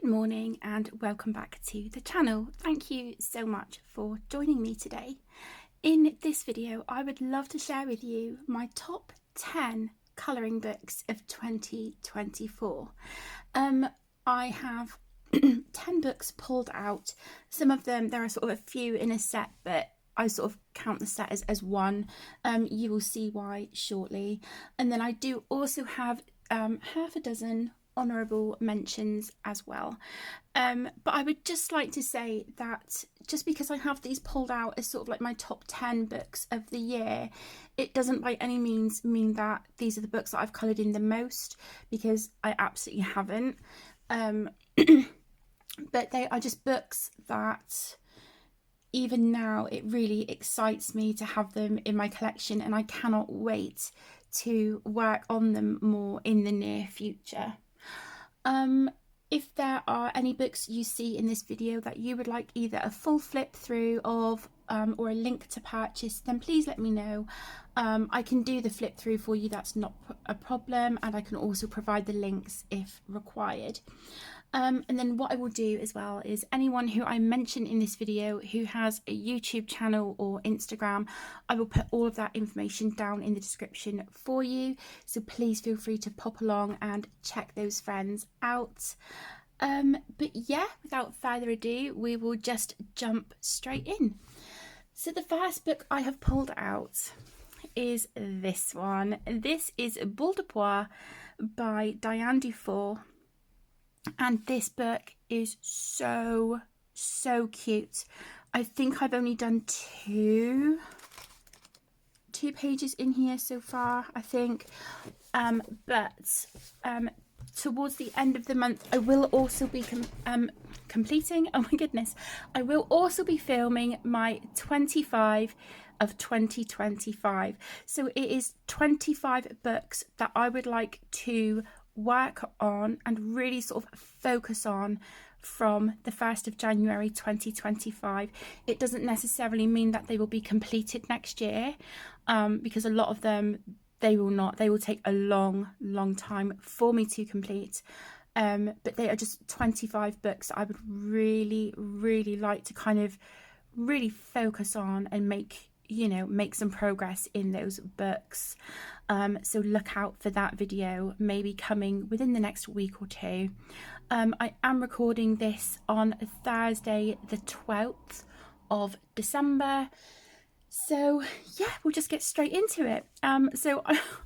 morning and welcome back to the channel. Thank you so much for joining me today. In this video, I would love to share with you my top 10 colouring books of 2024. I have 10 books pulled out. Some of them, there are sort of a few in a set, but I sort of count the set as one. You will see why shortly. And then I do also have half a dozen honourable mentions as well. But I would just like to say that just because I have these pulled out as sort of like my top 10 books of the year, it doesn't by any means mean that these are the books that I've coloured in the most, because I absolutely haven't. But they are just books that even now it really excites me to have them in my collection, and I cannot wait to work on them more in the near future. If there are any books you see in this video that you would like either a full flip through of or a link to purchase, then please let me know. I can do the flip through for you, that's not a problem, and I can also provide the links if required. And then what I will do as well is anyone who I mention in this video who has a YouTube channel or Instagram, I will put all of that information down in the description for you. So please feel free to pop along and check those friends out. But yeah, without further ado, we will just jump straight in. So the first book I have pulled out is this one. This is Boule de Bois by Diane Dufour. And this book is so cute. I think I've only done two pages in here so far, I think. But towards the end of the month, I will also be completing, oh my goodness, I will also be filming my 25 of 2025. So it is 25 books that I would like to work on and really sort of focus on from the 1st of January 2025. It doesn't necessarily mean that they will be completed next year, because a lot of them they will take a long time for me to complete, but they are just 25 books that I would really like to kind of really focus on and make some progress in those books. So look out for that video, maybe coming within the next week or two. I am recording this on Thursday the 12th of December. So yeah, we'll just get straight into it. So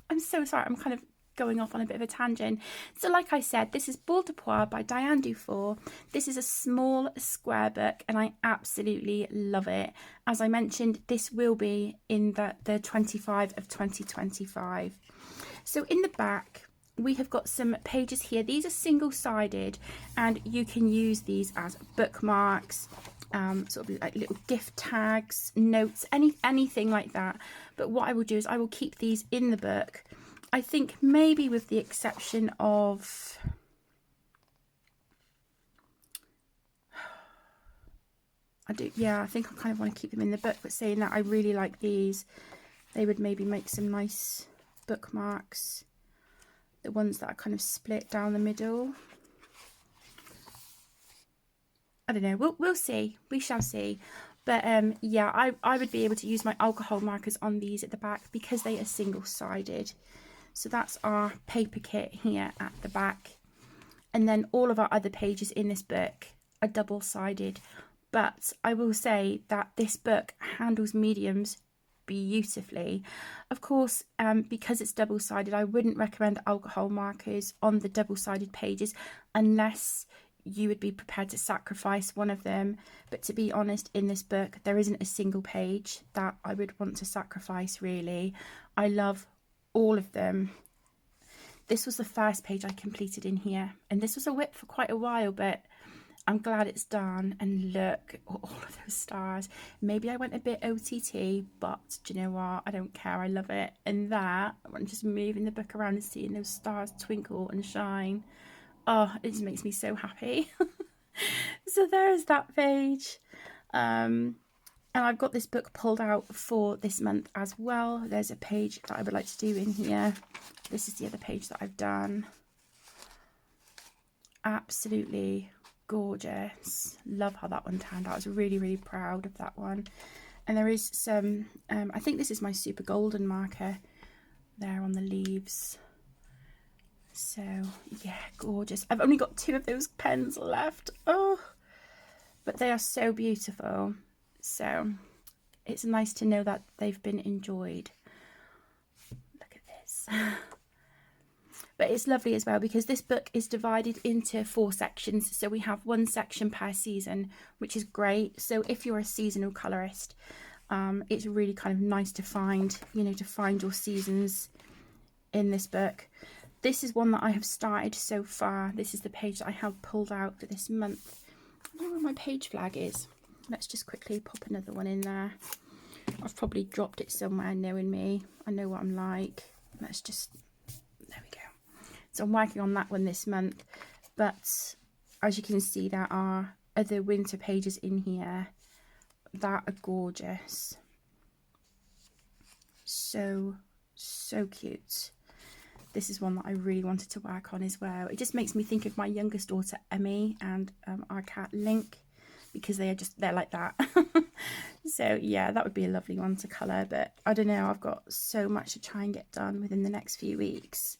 I'm so sorry, I'm kind of going off on a bit of a tangent. So like I said, this is Boule de Bois by Diane Dufour. This is a small square book and I absolutely love it. As I mentioned, this will be in the 25 of 2025. So in the back, we have got some pages here. These are single-sided and you can use these as bookmarks, sort of like little gift tags, notes, anything like that. But what I will do is I will keep these in the book. I think maybe with the exception of I think I kind of want to keep them in the book, but saying that, I really like these. They would maybe make some nice bookmarks, the ones that are kind of split down the middle. I don't know, we'll see, we shall see. But yeah, I would be able to use my alcohol markers on these at the back because they are single-sided. So that's our paper kit here at the back. And then all of our other pages in this book are double-sided. But I will say that this book handles mediums beautifully. Of course, because it's double-sided, I wouldn't recommend alcohol markers on the double-sided pages unless you would be prepared to sacrifice one of them. But to be honest, in this book, there isn't a single page that I would want to sacrifice, really. I love all of them. This was the first page I completed in here, and this was a whip for quite a while, but I'm glad it's done. And look, all of those stars. Maybe I went a bit OTT, but do you know what? I don't care. I love it. And that, I'm just moving the book around and seeing those stars twinkle and shine. Oh, it just makes me so happy. So there's that page. And I've got this book pulled out for this month as well. There's a page that I would like to do in here. This is the other page that I've done. Absolutely gorgeous. Love how that one turned out. I was really, really proud of that one. And there is some, I think this is my super golden marker there on the leaves. So yeah, gorgeous. I've only got 2 of those pens left. Oh, but they are so beautiful. So it's nice to know that they've been enjoyed. Look at this. But it's lovely as well because this book is divided into 4 sections. So we have 1 section per season, which is great. So if you're a seasonal colorist, it's really kind of nice to find, you know, to find your seasons in this book. This is one that I have started so far. This is the page that I have pulled out for this month. I don't know where my page flag is. Let's just quickly pop another one in there. I've probably dropped it somewhere, knowing me. I know what I'm like. Let's just, there we go. So I'm working on that one this month, but as you can see, there are other winter pages in here that are gorgeous. So cute. This is one that I really wanted to work on as well. It just makes me think of my youngest daughter Emmy and our cat Link, because they're like that. So yeah, that would be a lovely one to colour, but I don't know, I've got so much to try and get done within the next few weeks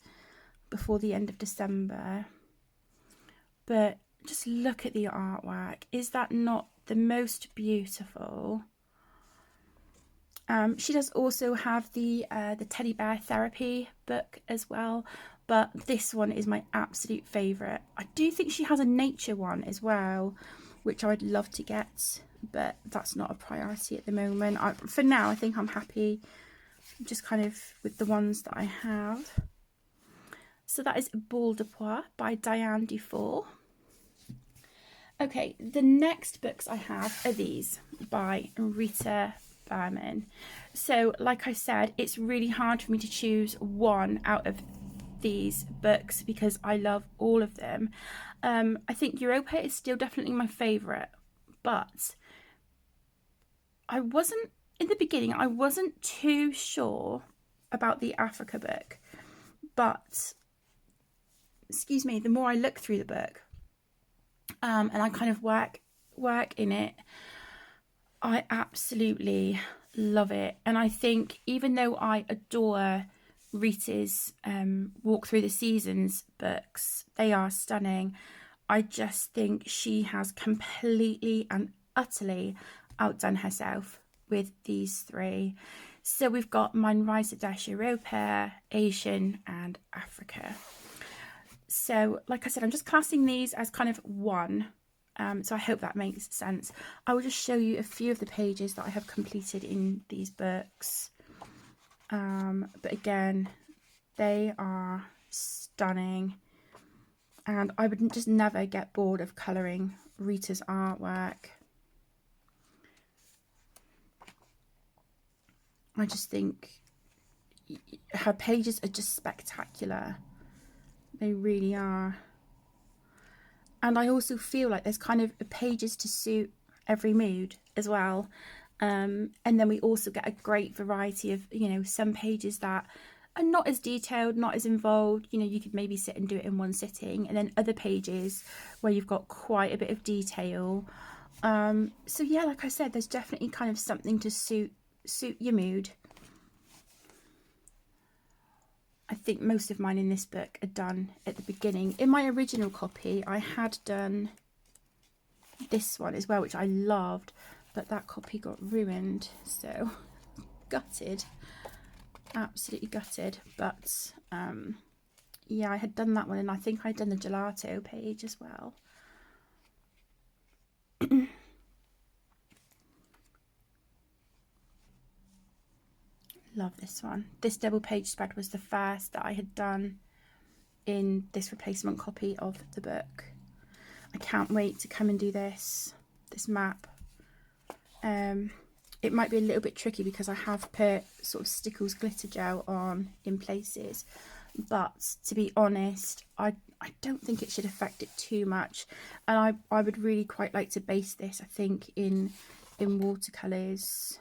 before the end of December. But just look at the artwork. Is that not the most beautiful? She does also have the teddy bear therapy book as well, but this one is my absolute favourite. I do think she has a nature one as well, which I would love to get, but that's not a priority at the moment. For now, I think I'm happy just kind of with the ones that I have. So that is Ball de Pois by Diane Dufour. Okay, the next books I have are these by Rita Berman. So like I said, it's really hard for me to choose one out of these books because I love all of them. I think Europa is still definitely my favourite, but in the beginning, I wasn't too sure about the Africa book, but excuse me, the more I look through the book and I kind of work in it, I absolutely love it. And I think even though I adore Rita's Walk Through the Seasons books, they are stunning, I just think she has completely and utterly outdone herself with these 3. So we've got Mein Reise durch Europa, Asian and Africa. So like I said, I'm just classing these as kind of one. So I hope that makes sense. I will just show you a few of the pages that I have completed in these books. But again, they are stunning. And I would just never get bored of colouring Rita's artwork. I just think her pages are just spectacular. They really are. And I also feel like there's kind of pages to suit every mood as well. And then we also get a great variety of, you know, some pages that are not as detailed, not as involved. You know, you could maybe sit and do it in one sitting. And then other pages where you've got quite a bit of detail. So yeah, like I said, there's definitely kind of something to suit your mood. I think most of mine in this book are done at the beginning. In my original copy, I had done this one as well, which I loved, but that copy got ruined, so gutted, absolutely gutted. But yeah, I had done that one, and I think I'd done the gelato page as well. Love this one. This double page spread was the first that I had done in this replacement copy of the book. I can't wait to come and do this map. It might be a little bit tricky because I have put sort of Stickles glitter gel on in places, but to be honest, I don't think it should affect it too much. And I would really quite like to base this, I think, in watercolours.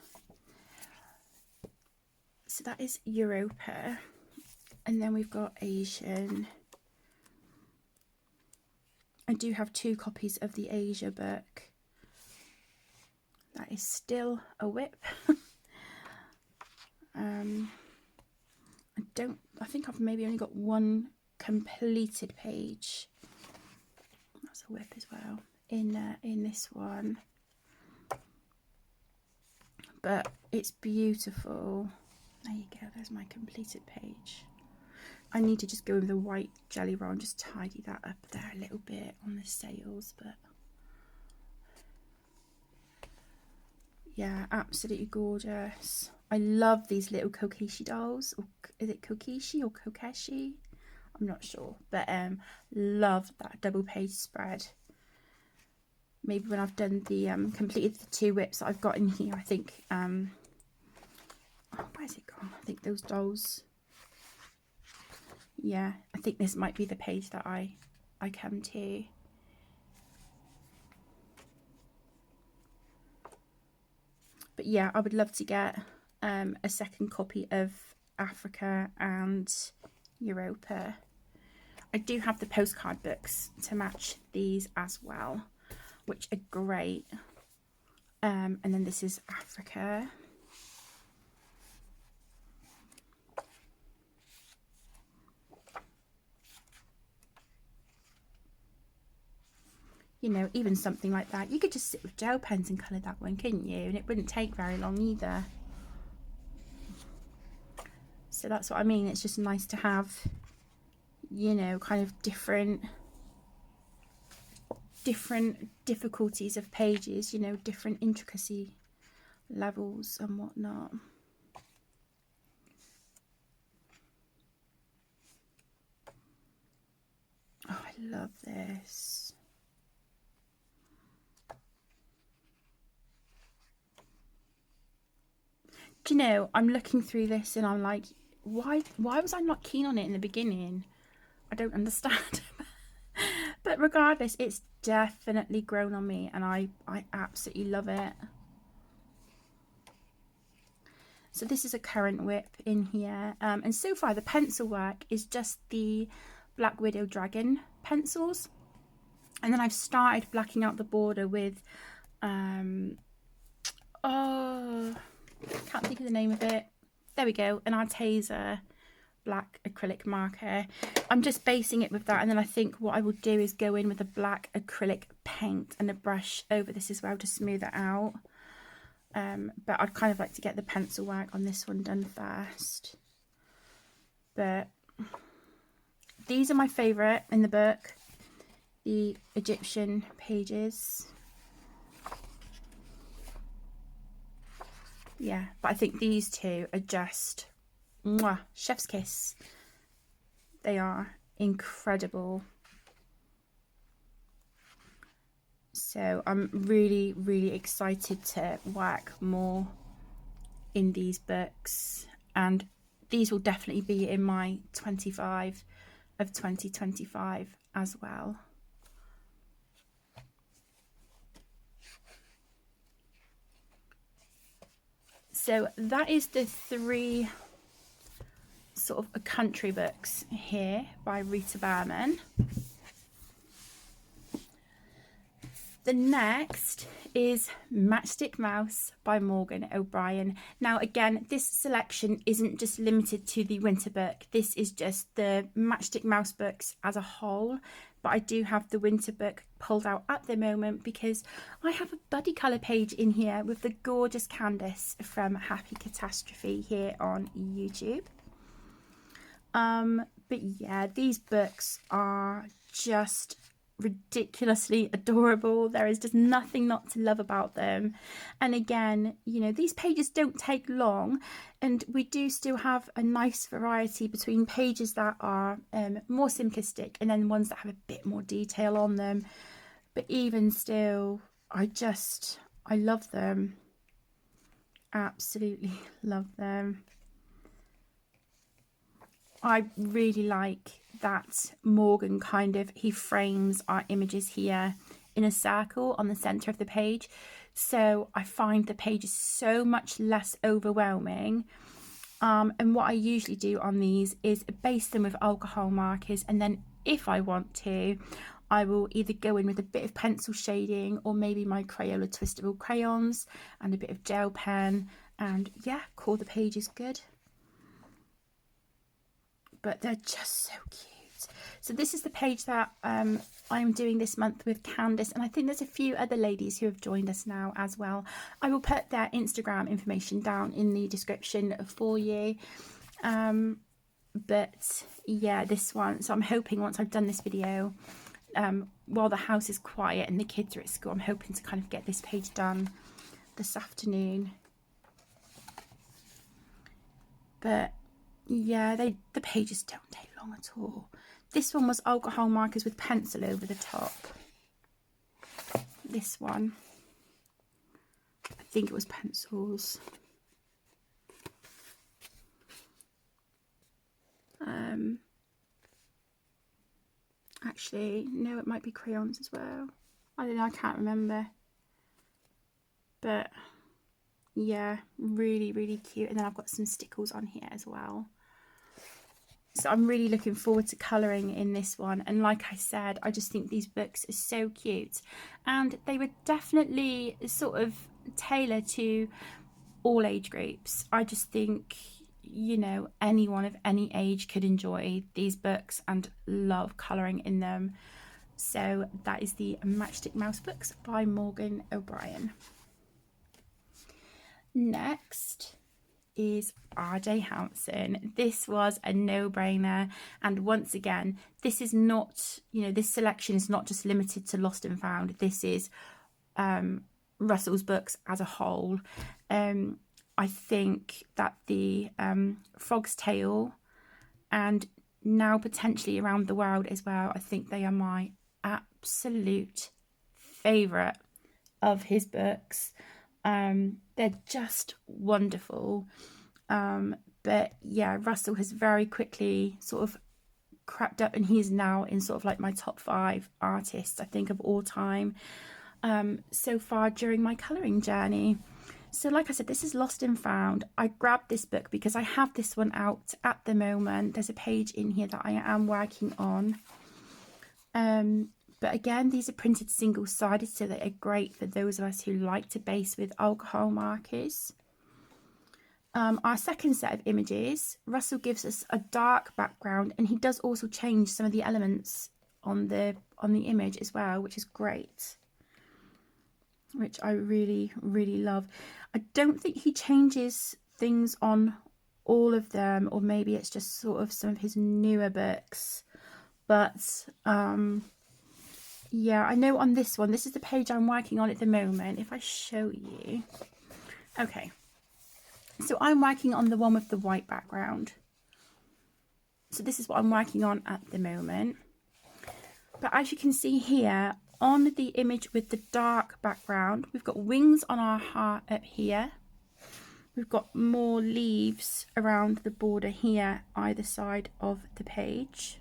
So that is Europa, and then we've got Asian. I do have 2 copies of the Asia book. That is still a whip. I think I've maybe only got 1 completed page. That's a whip as well in this one. But it's beautiful. There you go, there's my completed page. I need to just go with the white jelly roll and just tidy that up there a little bit on the sails, but yeah, absolutely gorgeous. I love these little kokishi dolls. Or is it kokishi or kokeshi? I'm not sure, but love that double page spread. Maybe when I've done the completed the 2 whips that I've got in here, I think oh, where's it gone? I think those dolls. Yeah, I think this might be the page that I come to. But yeah, I would love to get a second copy of Africa and Europa. I do have the postcard books to match these as well, which are great. And then this is Africa. You know, even something like that, you could just sit with gel pens and colour that one, couldn't you? And it wouldn't take very long either. So that's what I mean. It's just nice to have, you know, kind of different difficulties of pages, you know, different intricacy levels and whatnot. Oh, I love this. Do you know, I'm looking through this and I'm like, why was I not keen on it in the beginning? I don't understand. But regardless, it's definitely grown on me and I absolutely love it. So this is a current whip in here, and so far the pencil work is just the Black Widow Dragon pencils, and then I've started blacking out the border with oh, can't think of the name of it. There we go, an Arteza black acrylic marker. I'm just basing it with that, and then I think what I will do is go in with a black acrylic paint and a brush over this as well to smooth it out. But I'd kind of like to get the pencil work on this one done first. But these are my favourite in the book, the Egyptian pages. Yeah, but I think these 2 are just mwah, chef's kiss. They are incredible. So I'm really, really excited to work more in these books, and these will definitely be in my 25 of 2025 as well. So that is the 3 sort of country books here by Rita Berman. The next is Matchstick Mouse by Morgan O'Brien. Now again, this selection isn't just limited to the winter book. This is just the Matchstick Mouse books as a whole. But I do have the winter book pulled out at the moment because I have a buddy colour page in here with the gorgeous Candice from Happy Catastrophe here on YouTube. But yeah, these books are just ridiculously adorable. There is just nothing not to love about them. And again, you know, these pages don't take long, and we do still have a nice variety between pages that are more simplistic and then ones that have a bit more detail on them. But even still, I love them. Absolutely love them. I really like that Morgan he frames our images here in a circle on the center of the page. So I find the page is so much less overwhelming. And what I usually do on these is base them with alcohol markers. And then if I want to, I will either go in with a bit of pencil shading or maybe my Crayola twistable crayons and a bit of gel pen, and yeah, call the pages good. But they're just so cute. So this is the page that I'm doing this month with Candice, and I think there's a few other ladies who have joined us now as well. I will put their Instagram information down in the description for you. But yeah, this one, so I'm hoping once I've done this video, while the house is quiet and the kids are at school, I'm hoping to kind of get this page done this afternoon. But yeah, the pages don't take long at all. This one was alcohol markers with pencil over the top. This one, I think it was pencils. Actually, no, it might be crayons as well. I don't know, I can't remember. But yeah, really, really cute. And then I've got some stickles on here as well. So I'm really looking forward to colouring in this one. And like I said, I just think these books are so cute. And they would definitely sort of tailor to all age groups. I just think, you know, anyone of any age could enjoy these books and love colouring in them. So that is the Matchstick Mouse books by Morgan O'Brien. Next is R.J. Hampson. This was a no-brainer, and once again, this is not, you know, this selection is not just limited to Lost and Found. This is Russell's books as a whole. I think that the Frog's Tale and now potentially Around the World as well, I think they are my absolute favourite of his books. They're just wonderful. But yeah, Russell has very quickly sort of crept up, and he's now in sort of like my top 5 artists, I think, of all time so far during my colouring journey. So like I said, this is Lost and Found. I grabbed this book because I have this one out at the moment. There's a page in here that I am working on. But again, these are printed single-sided, so they are great for those of us who like to base with alcohol markers. Our second set of images, Russell gives us a dark background, and he does also change some of the elements on the image as well, which is great, which I really, really love. I don't think he changes things on all of them, or maybe it's just sort of some of his newer books. But yeah, I know on this one, this is the page I'm working on at the moment. If I show you. Okay. So I'm working on the one with the white background. So this is what I'm working on at the moment. But as you can see here, on the image with the dark background, we've got wings on our heart up here. We've got more leaves around the border here, either side of the page.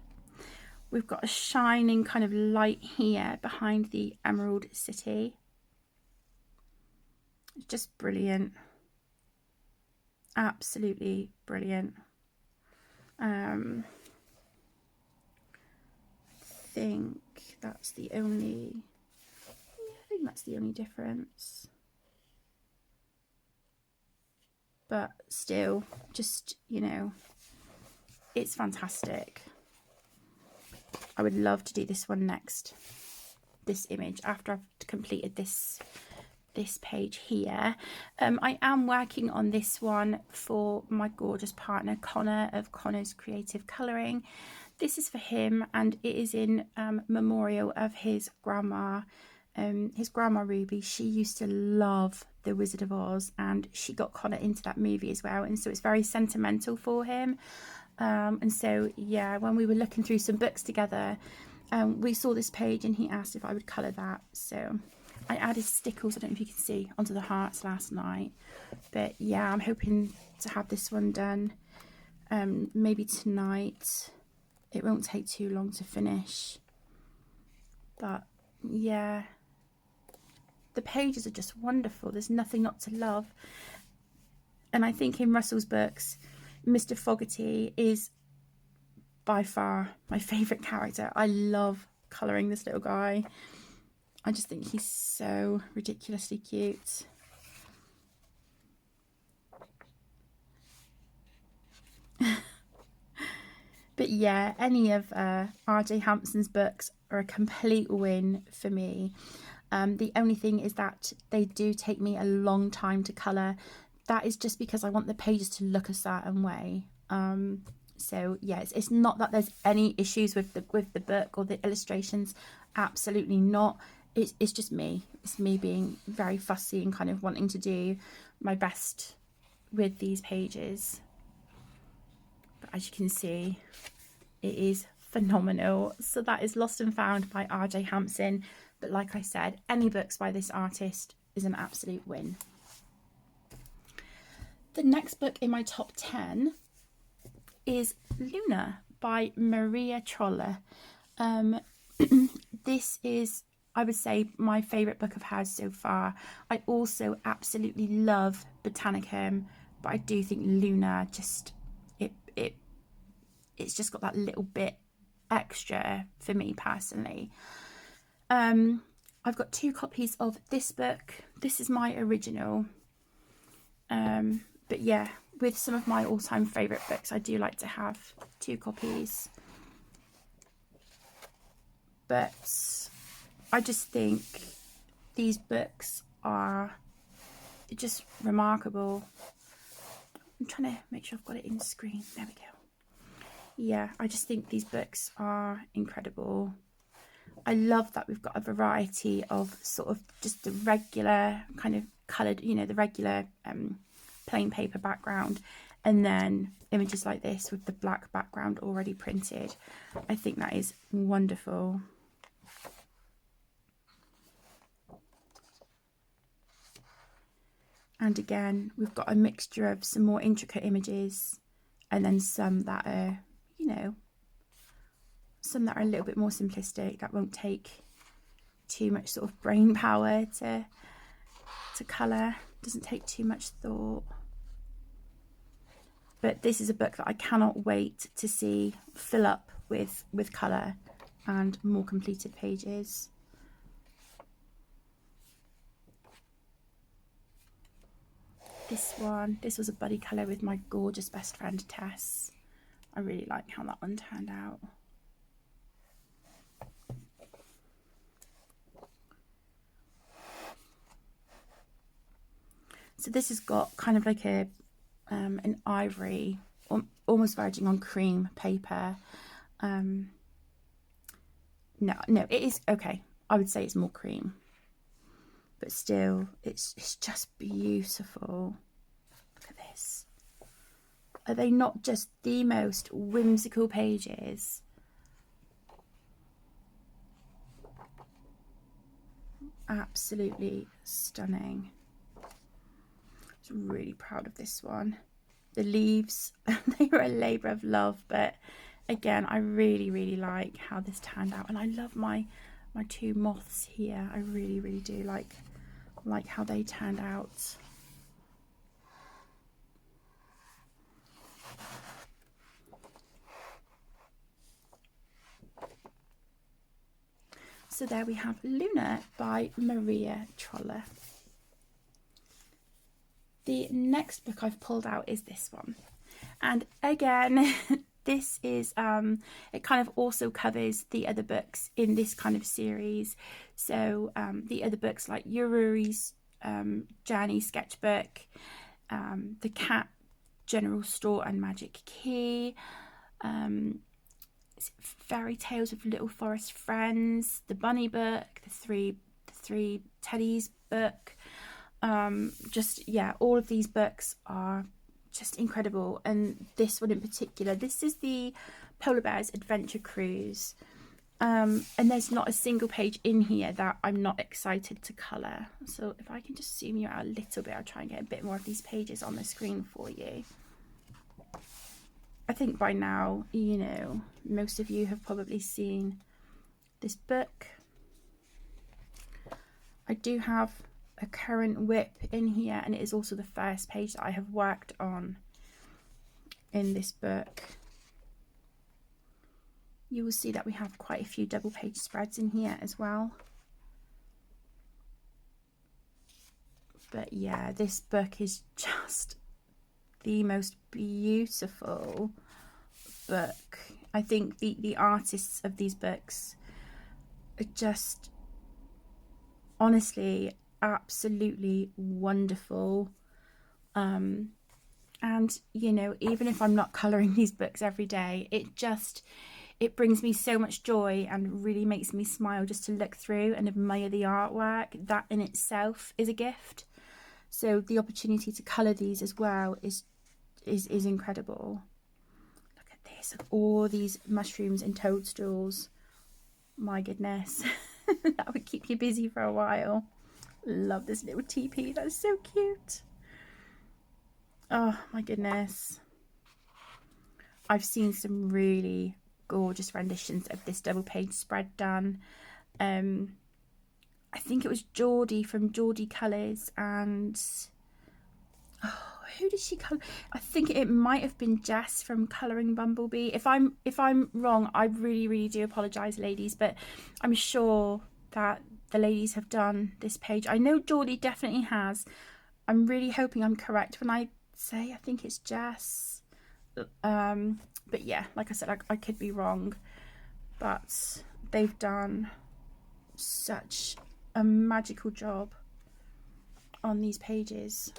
We've got a shining kind of light here behind the Emerald City. It's just brilliant. Absolutely brilliant. I think that's the only, I think that's the only difference. But still, just, you know, it's fantastic. I would love to do this one next, this image, after I've completed this page here. I am working on this one for my gorgeous partner Connor of Connor's Creative Colouring. This is for him, and it is in memorial of his grandma. His grandma Ruby, she used to love The Wizard of Oz, and she got Connor into that movie as well, and so it's very sentimental for him. And so yeah, when we were looking through some books together, we saw this page and he asked if I would colour that. So I added stickles, I don't know if you can see, onto the hearts last night. But yeah, I'm hoping to have this one done maybe tonight. It won't take too long to finish. But yeah, the pages are just wonderful. There's nothing not to love. And I think in Russell's books, Mr. Fogarty is by far my favourite character. I love colouring this little guy. I just think he's so ridiculously cute. But yeah, any of R.J. Hampson's books are a complete win for me. The only thing is that they do take me a long time to colour. That is just because I want the pages to look a certain way. So yeah, it's not that there's any issues with the book or the illustrations. Absolutely not. It's just me. It's me being very fussy and kind of wanting to do my best with these pages. But as you can see, it is phenomenal. So that is Lost and Found by R.J. Hampson. But like I said, any books by this artist is an absolute win. The next book in my top 10 is Luna by Maria Trolle. This is, I would say, my favourite book of hers so far. I also absolutely love Botanicum, but I do think Luna just, it's just got that little bit extra for me personally. I've got 2 copies of this book. This is my original. But yeah, with some of my all-time favourite books, I do like to have 2 copies. But I just think these books are just remarkable. I'm trying to make sure I've got it in screen. There we go. Yeah, I just think these books are incredible. I love that we've got a variety of sort of just the regular kind of coloured, you know, the regular plain paper background, and then images like this with the black background already printed. I think that is wonderful. And again, we've got a mixture of some more intricate images and then some that are, you know, some that are a little bit more simplistic, that won't take too much sort of brain power to colour, doesn't take too much thought. But this is a book that I cannot wait to see fill up with colour and more completed pages. This was a buddy colour with my gorgeous best friend Tess. I really like how that one turned out. So this has got kind of like a an ivory, almost verging on cream paper. No, it is okay. I would say it's more cream, but still, it's just beautiful. Look at this. Are they not just the most whimsical pages? Absolutely stunning. I'm really proud of this one. The leaves, they were a labour of love, but again, I really like how this turned out, and I love my 2 moths here. I really do like how they turned out. So there we have Luna by Maria Trolle. The next book I've pulled out is this one, and again this is it kind of also covers the other books in this kind of series. So the other books like Yururi's Journey sketchbook, the Cat General Store and Magic Key, Fairy Tales of Little Forest Friends, the Bunny book, the three Teddies book. Just yeah, all of these books are just incredible, and this one in particular, this is the Polar Bears Adventure Cruise, and there's not a single page in here that I'm not excited to colour. So if I can just zoom you out a little bit, I'll try and get a bit more of these pages on the screen for you. I think by now, you know, most of you have probably seen this book. I do have a current whip in here, and it is also the first page that I have worked on in this book. you will see that we have quite a few double page spreads in here as well. But yeah, this book is just the most beautiful book. I think the artists of these books are just honestly absolutely wonderful. And you know, even if I'm not colouring these books every day, it brings me so much joy and really makes me smile just to look through and admire the artwork. That in itself is a gift. So the opportunity to colour these as well is incredible. Look at this, all these mushrooms and toadstools. My goodness. That would keep you busy for a while. Love this little teepee, that's so cute. Oh my goodness. I've seen some really gorgeous renditions of this double page spread done. I think it was Geordie from Geordie Colours, and who did she colour? I think it might have been Jess from Colouring Bumblebee. If I'm wrong, I really do apologise, ladies, but I'm sure that the ladies have done this page. I know Geordie definitely has. I'm really hoping I'm correct when I say I think it's Jess. But yeah, like I said, I could be wrong, but they've done such a magical job on these pages.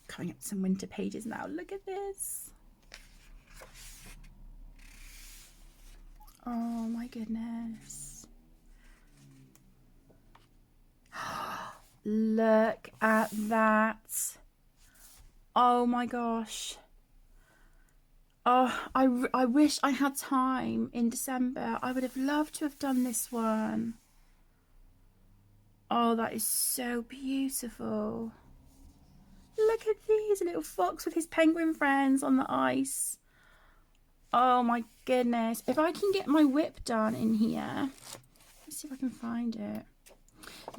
Coming up some winter pages now. Look at this. Oh my goodness. Look at that. Oh my gosh. Oh, I wish I had time in December. I would have loved to have done this one. Oh, that is so beautiful. Look at these, a little fox with his penguin friends on the ice. Oh my goodness. If I can get my whip done in here. Let's see if I can find it.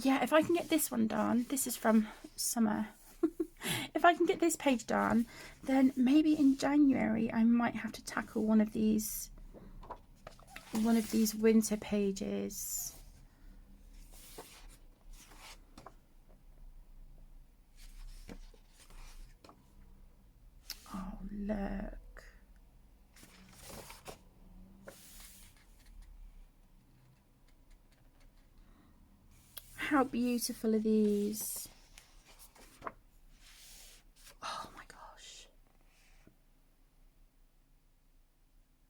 Yeah, if I can get this one done. This is from summer. If I can get this page done, then maybe in January I might have to tackle one of these winter pages. Oh, look. How beautiful are these? Oh my gosh.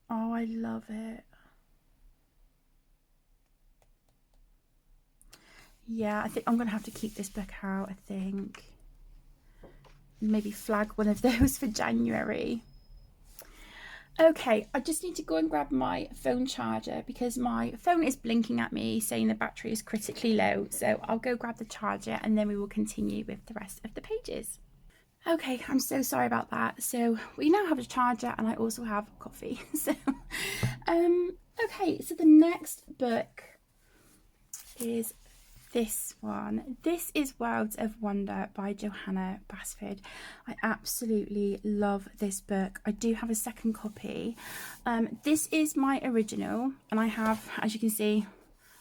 Oh, I love it. Yeah, I think I'm going to have to keep this book out, I think. Maybe flag one of those for January. Okay, I just need to go and grab my phone charger because my phone is blinking at me saying the battery is critically low. So I'll go grab the charger and then we will continue with the rest of the pages. Okay, I'm so sorry about that. So we now have a charger and I also have coffee. So, okay, so the next book is this one. This is Worlds of Wonder by Johanna Basford. I absolutely love this book. I do have a second copy. This is my original and I have, as you can see,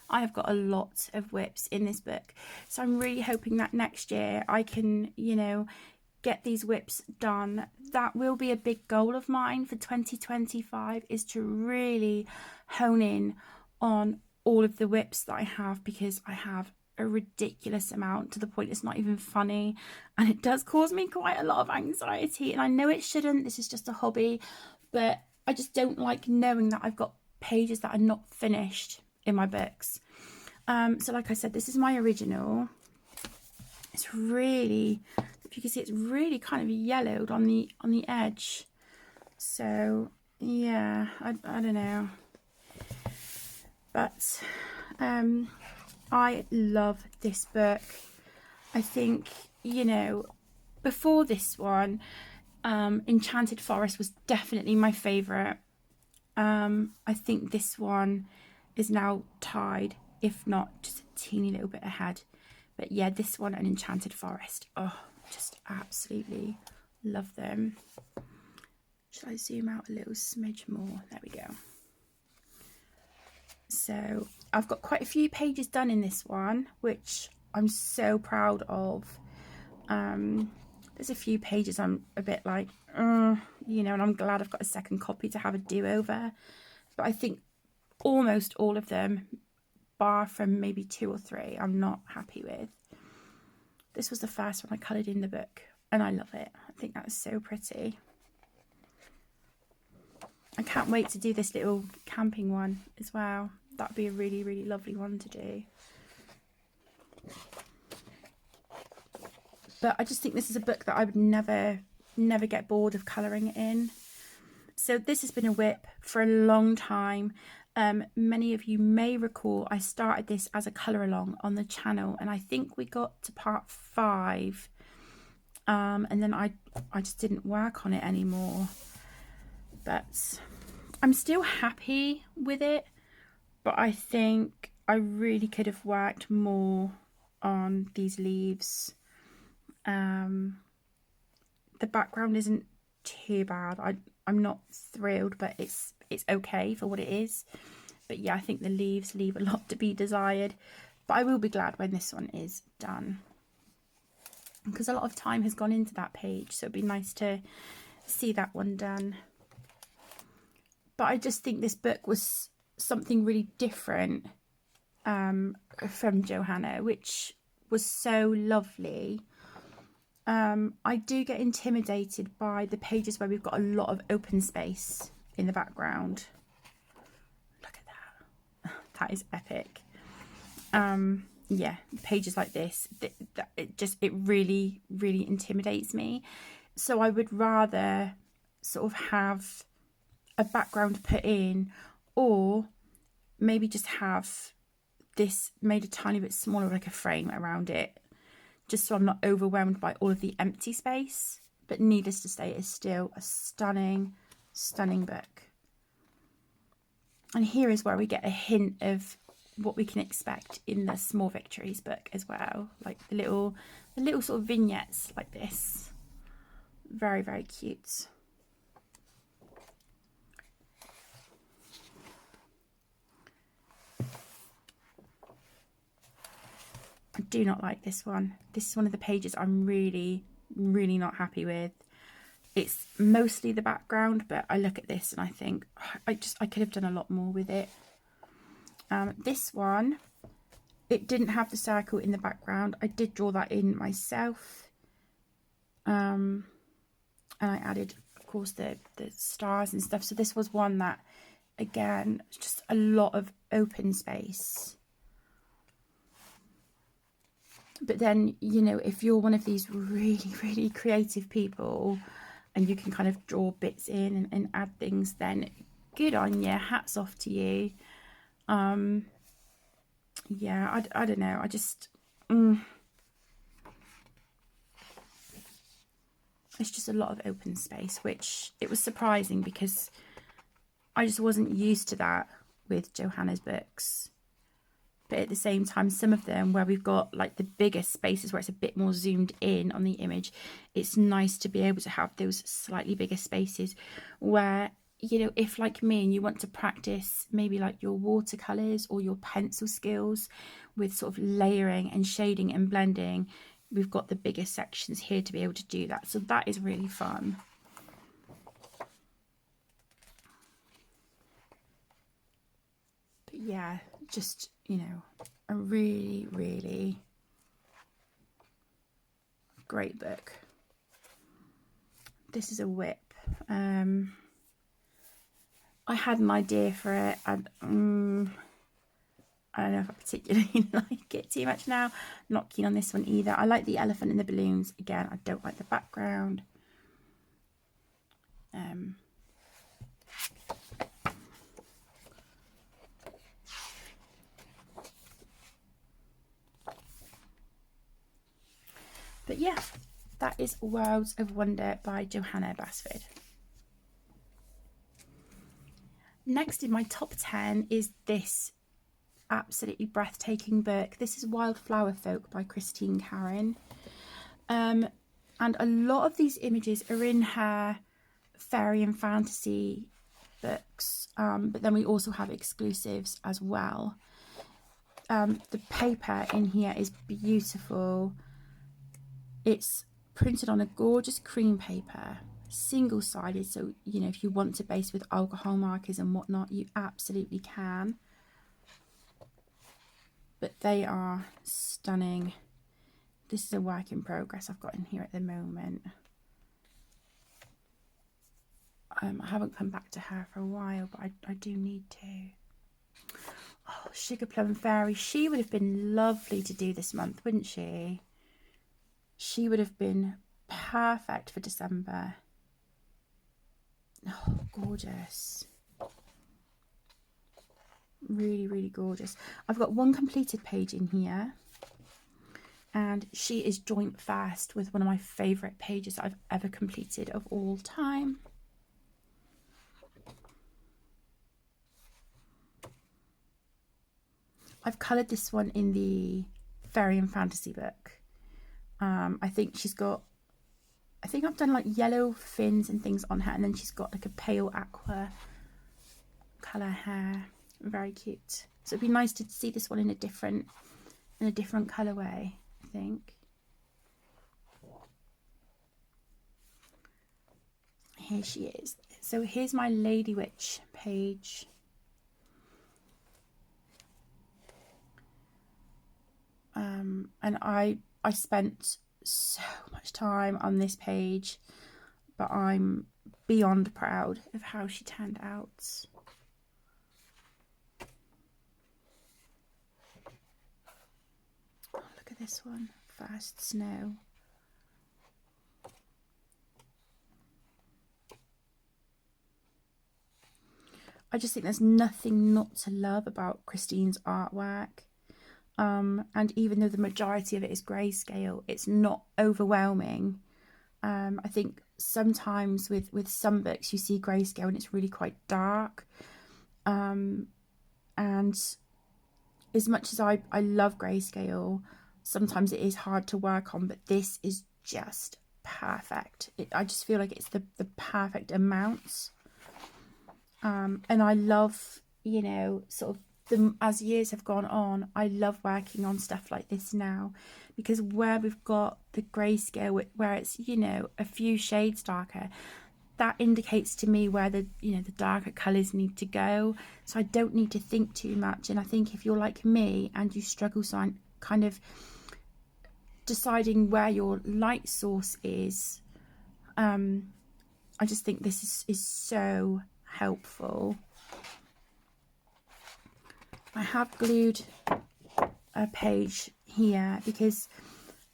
I have got a lot of whips in this book. So I'm really hoping that next year I can, you know, get these whips done. That will be a big goal of mine for 2025, is to really hone in on all of the whips that I have, because I have a ridiculous amount to the point it's not even funny, and it does cause me quite a lot of anxiety, and I know it shouldn't. This is just a hobby, but I just don't like knowing that I've got pages that are not finished in my books. So like I said, this is my original. It's really, if you can see, it's really kind of yellowed on the edge. So yeah, I don't know, but I love this book. I think, you know, before this one, Enchanted Forest was definitely my favourite. I think this one is now tied, if not just a teeny little bit ahead. But yeah, this one and Enchanted Forest, oh, just absolutely Love them. Shall I zoom out a little smidge more? There we go. So I've got quite a few pages done in this one, which I'm so proud of. There's a few pages I'm a bit like, you know, and I'm glad I've got a second copy to have a do-over. But I think almost all of them, bar from maybe 2 or 3, I'm not happy with. This was the first one I coloured in the book, and I love it. I think that's so pretty. I can't wait to do this little camping one as well. That'd be a really, really lovely one to do. But I just think this is a book that I would never get bored of colouring it in. So this has been a whip for a long time. Many of you may recall I started this as a colour along on the channel, and I think we got to part 5, and then I just didn't work on it anymore. But I'm still happy with it, but I think I really could have worked more on these leaves. The background isn't too bad. I'm not thrilled, but it's okay for what it is. But yeah, I think the leaves leave a lot to be desired, but I will be glad when this one is done, because a lot of time has gone into that page, so it'd be nice to see that one done. But I just think this book was something really different from Johanna, which was so lovely. I do get intimidated by the pages where we've got a lot of open space in the background. Look at that. That is epic. Yeah, pages like this, it really, really intimidates me. So I would rather sort of have a background put in, or maybe just have this made a tiny bit smaller, like a frame around it, just so I'm not overwhelmed by all of the empty space. But needless to say, it's still a stunning, stunning book. And here is where we get a hint of what we can expect in the Small Victories book as well, like the little sort of vignettes like this. Very, very cute. I do not like this one. This is one of the pages I'm really, really not happy with. It's mostly the background, but I look at this and I think I could have done a lot more with it. This one, it didn't have the circle in the background. I did draw that in myself. And I added, of course, the stars and stuff. So this was one that, again, just a lot of open space. But then, you know, if you're one of these really, really creative people and you can kind of draw bits in and add things, then good on you. Hats off to you. Yeah, I don't know. I just... It's just a lot of open space, which it was surprising because I just wasn't used to that with Johanna's books. But at the same time, some of them where we've got like the bigger spaces where it's a bit more zoomed in on the image, it's nice to be able to have those slightly bigger spaces where, you know, if like me and you want to practice maybe like your watercolours or your pencil skills with sort of layering and shading and blending, we've got the bigger sections here to be able to do that. So that is really fun. But yeah, just, you know, a really, really great book. This is a whip. I had an idea for it. I don't know if I particularly like it too much now. I'm not keen on this one either. I like the elephant and the balloons. Again, I don't like the background. But yeah, that is Worlds of Wonder by Johanna Basford. Next in my top 10 is this absolutely breathtaking book. This is Wildflower Folk by Christine Caron. And a lot of these images are in her fairy and fantasy books, but then we also have exclusives as well. The paper in here is beautiful. It's printed on a gorgeous cream paper, single-sided, so you know, if you want to base with alcohol markers and whatnot, you absolutely can. But they are stunning. This is a work in progress I've got in here at the moment. I haven't come back to her for a while, but I do need to. Oh, Sugar Plum Fairy. She would have been lovely to do this month, wouldn't she? She would have been perfect for December. Oh, gorgeous. Really, really gorgeous. I've got one completed page in here. And she is joint first with one of my favourite pages I've ever completed of all time. I've coloured this one in the Fairy and Fantasy book. I think she's got, I think I've done like yellow fins and things on her, and then she's got like a pale aqua colour hair. Very cute. So it'd be nice to see this one in a different colourway, I think. Here she is. So here's my Lady Witch page. And I spent so much time on this page, but I'm beyond proud of how she turned out. Oh, look at this one, First Snow. I just think there's nothing not to love about Christine's artwork. And even though the majority of it is grayscale, it's not overwhelming. I think sometimes with some books you see grayscale and it's really quite dark. And as much as I love grayscale, sometimes it is hard to work on, but this is just perfect. I just feel like it's the perfect amounts. And I love, you know, sort of as years have gone on, I love working on stuff like this now, because where we've got the grayscale, where it's, you know, a few shades darker, that indicates to me where the, you know, the darker colours need to go. So I don't need to think too much. And I think if you're like me and you struggle kind of deciding where your light source is, I just think this is so helpful. I have glued a page here because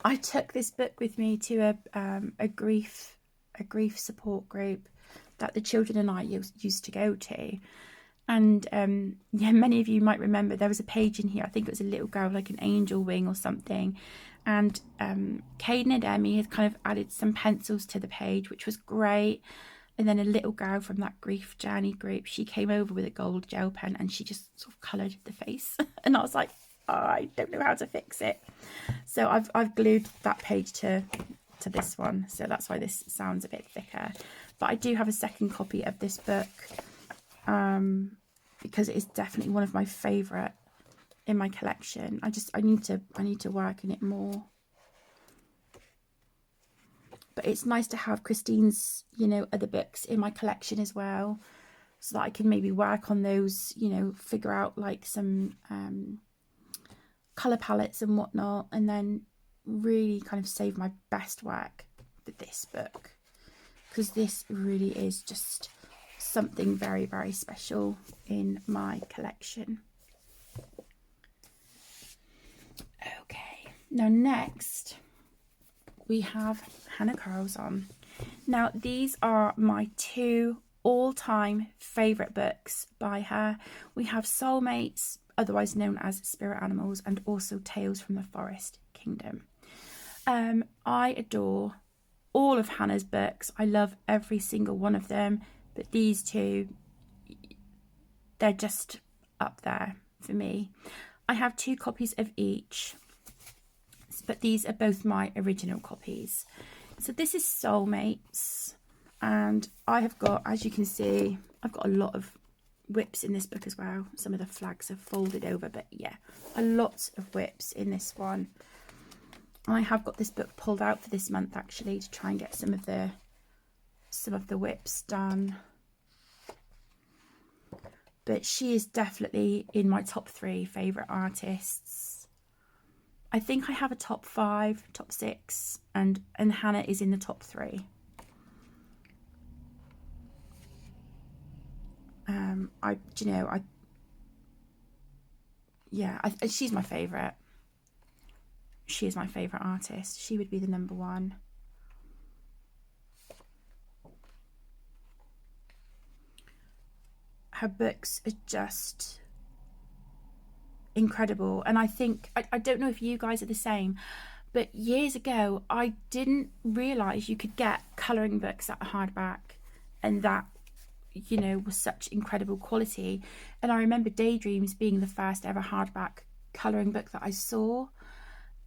I took this book with me to a grief support group that the children and I used to go to. And yeah, many of you might remember there was a page in here, I think it was a little girl like an angel wing or something, and Caden and Emmy had kind of added some pencils to the page, which was great. And then a little girl from that grief journey group, she came over with a gold gel pen and she just sort of coloured the face. And I was like, oh, I don't know how to fix it. So I've glued that page to this one. So that's why this sounds a bit thicker. But I do have a second copy of this book because it is definitely one of my favourite in my collection. I need to work on it more. But it's nice to have Christine's, you know, other books in my collection as well, so that I can maybe work on those, you know, figure out like some colour palettes and whatnot, and then really kind of save my best work for this book, because this really is just something very, very special in my collection. Okay, now next we have Hannah Carlson. Now these are my two all-time favourite books by her. We have Soulmates, otherwise known as Spirit Animals, and also Tales from the Forest Kingdom. I adore all of Hannah's books. I love every single one of them, but these two, they're just up there for me. I have 2 copies of each, but these are both my original copies. So this is Soulmates, and I have got, as you can see, I've got a lot of whips in this book as well. Some of the flags have folded over, but yeah, a lot of whips in this one. I have got this book pulled out for this month actually to try and get some of the whips done. But she is definitely in my top 3 favourite artists. I think I have a top 5, top 6, and Hannah is in the top 3. She's my favourite. She is my favourite artist. She would be the number 1. Her books are just incredible, and I think I don't know if you guys are the same, but years ago I didn't realise you could get colouring books that are hardback, and that, you know, was such incredible quality. And I remember Daydreams being the first ever hardback colouring book that I saw,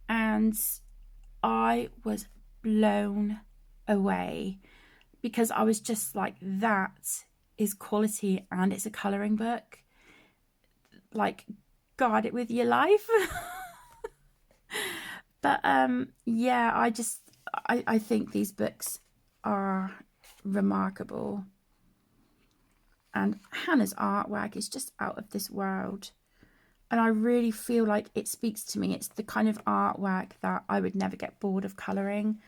and I was blown away because I was just like, that is quality and it's a colouring book. Like, guard it with your life. But yeah, I think these books are remarkable, and Hannah's artwork is just out of this world, and I really feel like it speaks to me. It's the kind of artwork that I would never get bored of colouring,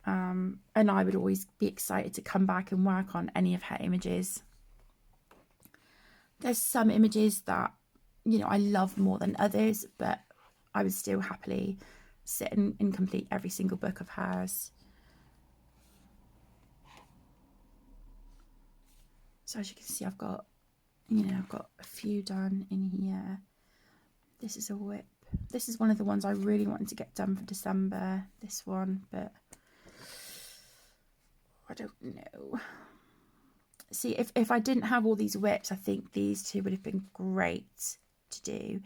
and I would always be excited to come back and work on any of her images. There's some images that, you know, I love more than others, but I would still happily sit and complete every single book of hers. So as you can see, I've got a few done in here. This is a whip. This is one of the ones I really wanted to get done for December, this one, but I don't know. See, if I didn't have all these whips, I think these two would have been great to do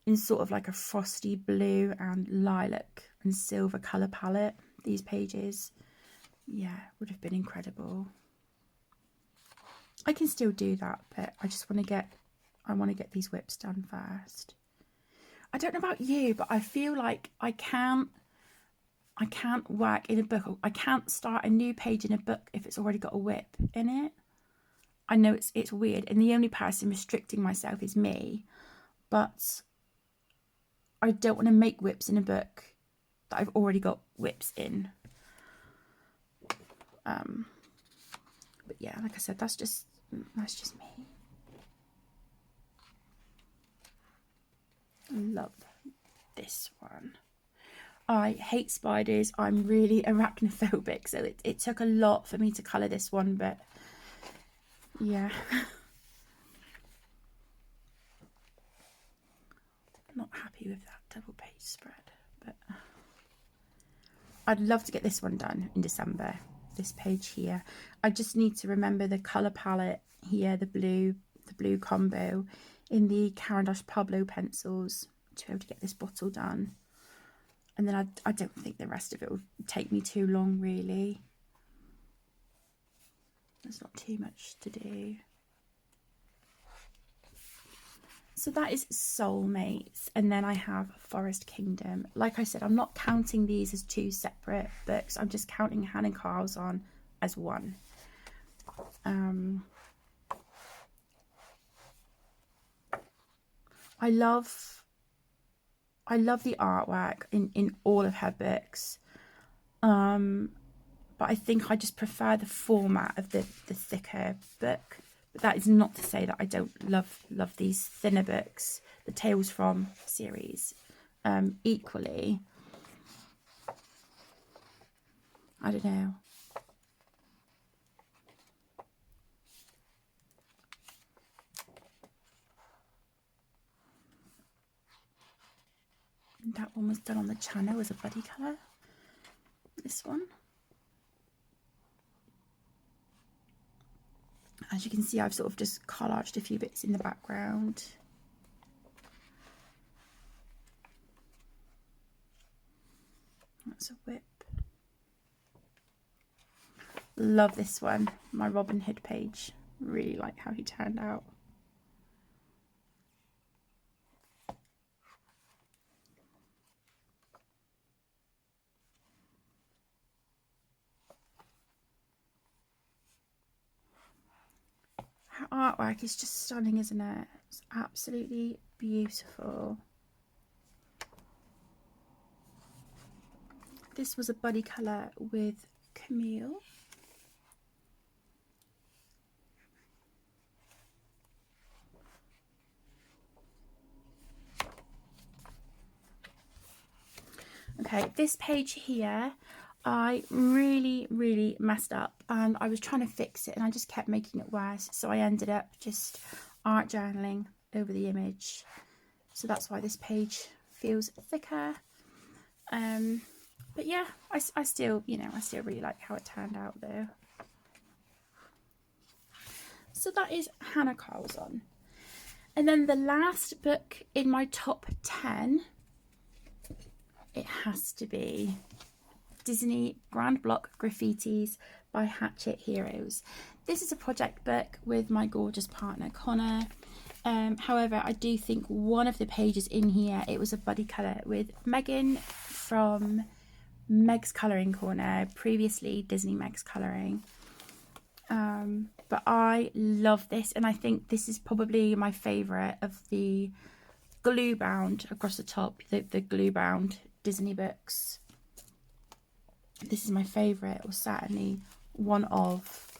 in sort of like a frosty blue and lilac and silver colour palette. These pages, yeah, would have been incredible. I can still do that, but I just want to get these whips done first. I don't know about you, but I feel like I can't work in a book. I can't start a new page in a book if it's already got a whip in it. I know it's weird, and the only person restricting myself is me, but I don't want to make whips in a book that I've already got whips in. But yeah, like I said, that's just me. I love this one. I hate spiders. I'm really arachnophobic, so it took a lot for me to colour this one, but yeah. Not happy with that double page spread, but I'd love to get this one done in December. This page here, I just need to remember the colour palette here, the blue combo in the Caran d'Ache Pablo pencils to be able to get this bottle done. And then I don't think the rest of it will take me too long, really. There's not too much to do. So that is Soulmates, and then I have Forest Kingdom. Like I said, I'm not counting these as 2 separate books. I'm just counting Hannah Carl's on as one. I love the artwork in all of her books, but I think I just prefer the format of the thicker book. But that is not to say that I don't love these thinner books, the Tales From series, equally. I don't know. That one was done on the channel as a buddy colour. This one. As you can see, I've sort of just collaged a few bits in the background. That's a whip. Love this one, my Robin Hood page. Really like how he turned out. Her artwork is just stunning, isn't it? It's absolutely beautiful. This was a buddy colour with Camille. Okay, this page here, I really messed up, and I was trying to fix it and I just kept making it worse. So I ended up just art journaling over the image. So that's why this page feels thicker. But yeah, I still, you know, I still really like how it turned out though. So that is Hannah Carlson. And then the last book in my top 10, it has to be Disney Grand Block Graffitis by Hatchet Heroes. This is a project book with my gorgeous partner Connor. However, I do think one of the pages in here, it was a buddy colour with Megan from Meg's Colouring Corner, previously Disney Meg's Colouring. But I love this, and I think this is probably my favourite of the glue bound across the top, the glue bound Disney books. This is my favourite, or certainly one of.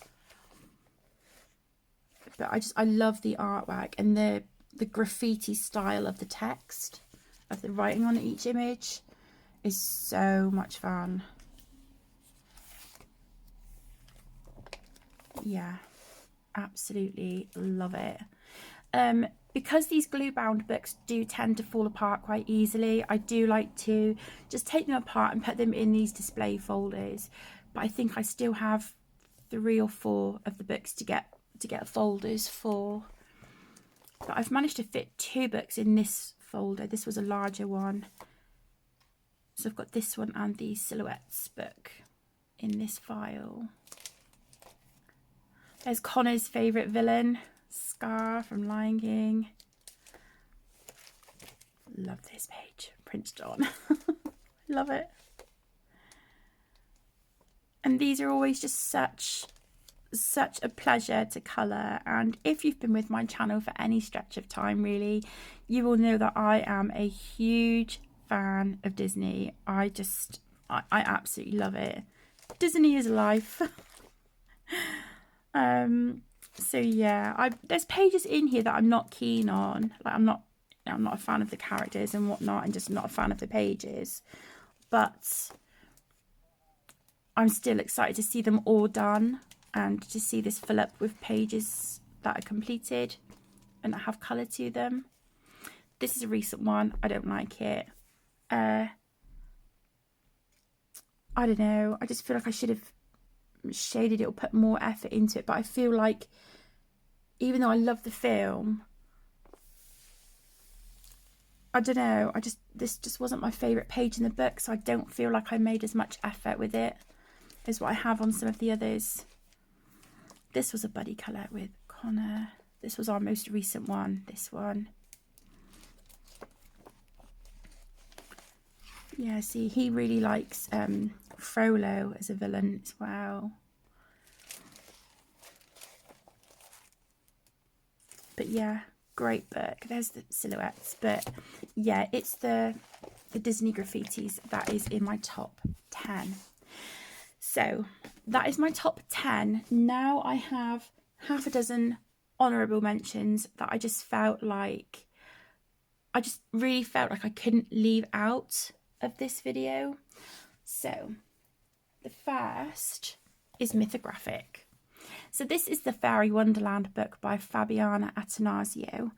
But I love the artwork and the graffiti style of the text, of the writing on each image is so much fun. Yeah, absolutely love it. Because these glue bound books do tend to fall apart quite easily, I do like to just take them apart and put them in these display folders. But I think I still have 3 or 4 of the books to get folders for. But I've managed to fit 2 books in this folder. This was a larger one. So I've got this one and the Silhouettes book in this file. There's Connor's favourite villain, Scar from Lion King. Love this page, Prince John. Love it. And these are always just such a pleasure to colour, and if you've been with my channel for any stretch of time really, you will know that I am a huge fan of Disney. I absolutely love it. Disney is life. So yeah, there's pages in here that I'm not keen on. Like I'm not a fan of the characters and whatnot, and just not a fan of the pages, but I'm still excited to see them all done and to see this fill up with pages that are completed and that have colour to them. This is a recent one. I don't like it. I don't know. I just feel like I should have shaded it or put more effort into it. But I feel like even though I love the film, I don't know. This just wasn't my favourite page in the book, so I don't feel like I made as much effort with it as what I have on some of the others. This was a buddy colour with Connor. This was our most recent one, this one. Yeah, see, he really likes Frollo as a villain as well. But yeah, great book. There's the Silhouettes. But yeah, it's the Disney Graffitis that is in my top 10. So that is my top 10. Now I have half a dozen honourable mentions that I just really felt like I couldn't leave out of this video. So the first is Mythographic. So this is the Fairy Wonderland book by Fabiana Attanasio.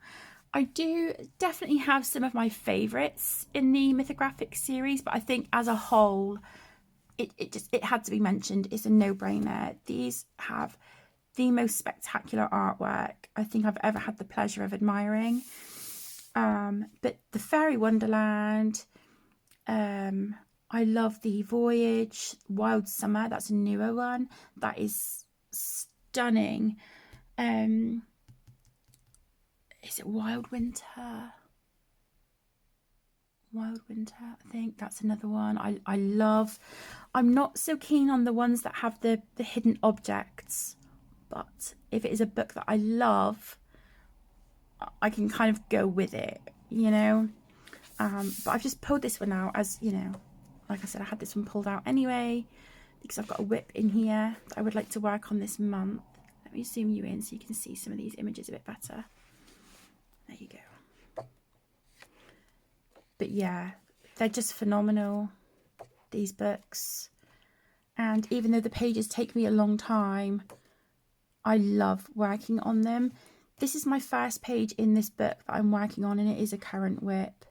I do definitely have some of my favourites in the Mythographic series, but I think as a whole, it had to be mentioned. It's a no-brainer. These have the most spectacular artwork I think I've ever had the pleasure of admiring. But the Fairy Wonderland, I love the Voyage, Wild Summer. That's a newer one. That is stunning. Is it Wild Winter? Wild Winter, I think that's another one. I love. I'm not so keen on the ones that have the hidden objects, but if it is a book that I love, I can kind of go with it, you know. But I've just pulled this one out, as you know, like I said, I had this one pulled out anyway because I've got a whip in here that I would like to work on this month. Let me zoom you in so you can see some of these images a bit better. There you go. But yeah, they're just phenomenal, these books. And even though the pages take me a long time, I love working on them. This is my first page in this book that I'm working on, and it is a current whip.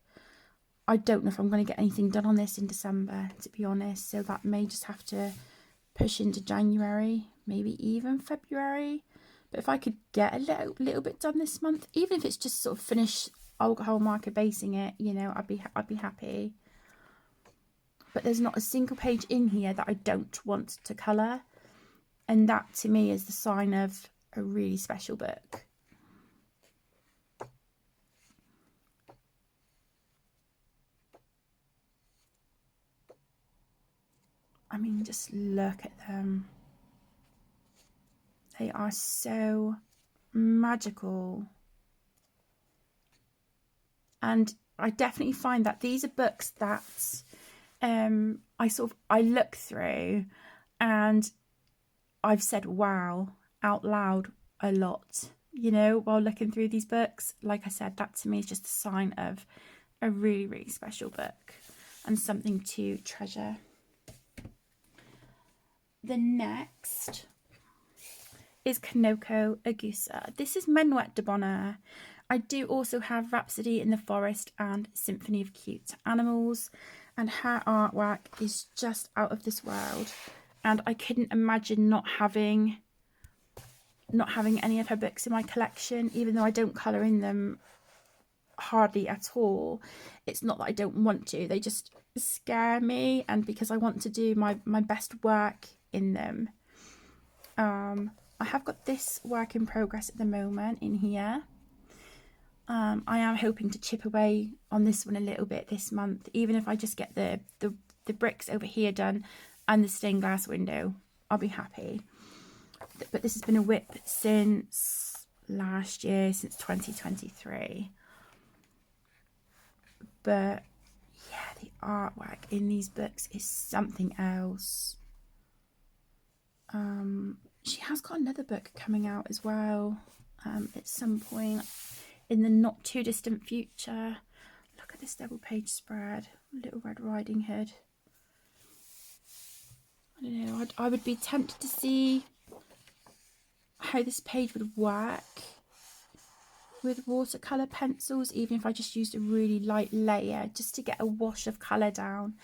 I don't know if I'm going to get anything done on this in December, to be honest, so that may just have to push into January, maybe even February. But if I could get a little bit done this month, even if it's just sort of finish alcohol marker basing it, you know, I'd be happy. But there's not a single page in here that I don't want to colour, and that to me is the sign of a really special book. I mean, just look at them. They are so magical. And I definitely find that these are books that I look through and I've said wow out loud a lot, you know, while looking through these books. Like I said, that to me is just a sign of a really, really special book and something to treasure. The next is Kanoko Agusa. This is Menuet de Bonheur. I do also have Rhapsody in the Forest and Symphony of Cute Animals, and her artwork is just out of this world, and I couldn't imagine not having any of her books in my collection, even though I don't colour in them hardly at all. It's not that I don't want to, they just scare me, and because I want to do my best work in them. I have got this work in progress at the moment in here. I am hoping to chip away on this one a little bit this month, even if I just get the bricks over here done and the stained glass window, I'll be happy. But this has been a whip since last year, since 2023. But yeah, the artwork in these books is something else. She has got another book coming out as well at some point in the not too distant future. Look at this double page spread, Little Red Riding Hood. I don't know, I would be tempted to see how this page would work with watercolour pencils, even if I just used a really light layer just to get a wash of colour down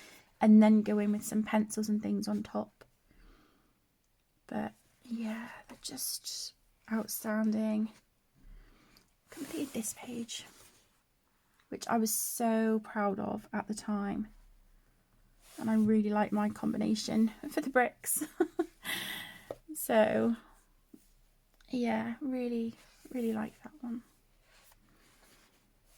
and then go in with some pencils and things on top. But yeah, they're just outstanding. Completed this page, which I was so proud of at the time, and I really like my combination for the bricks. So yeah, really like that one.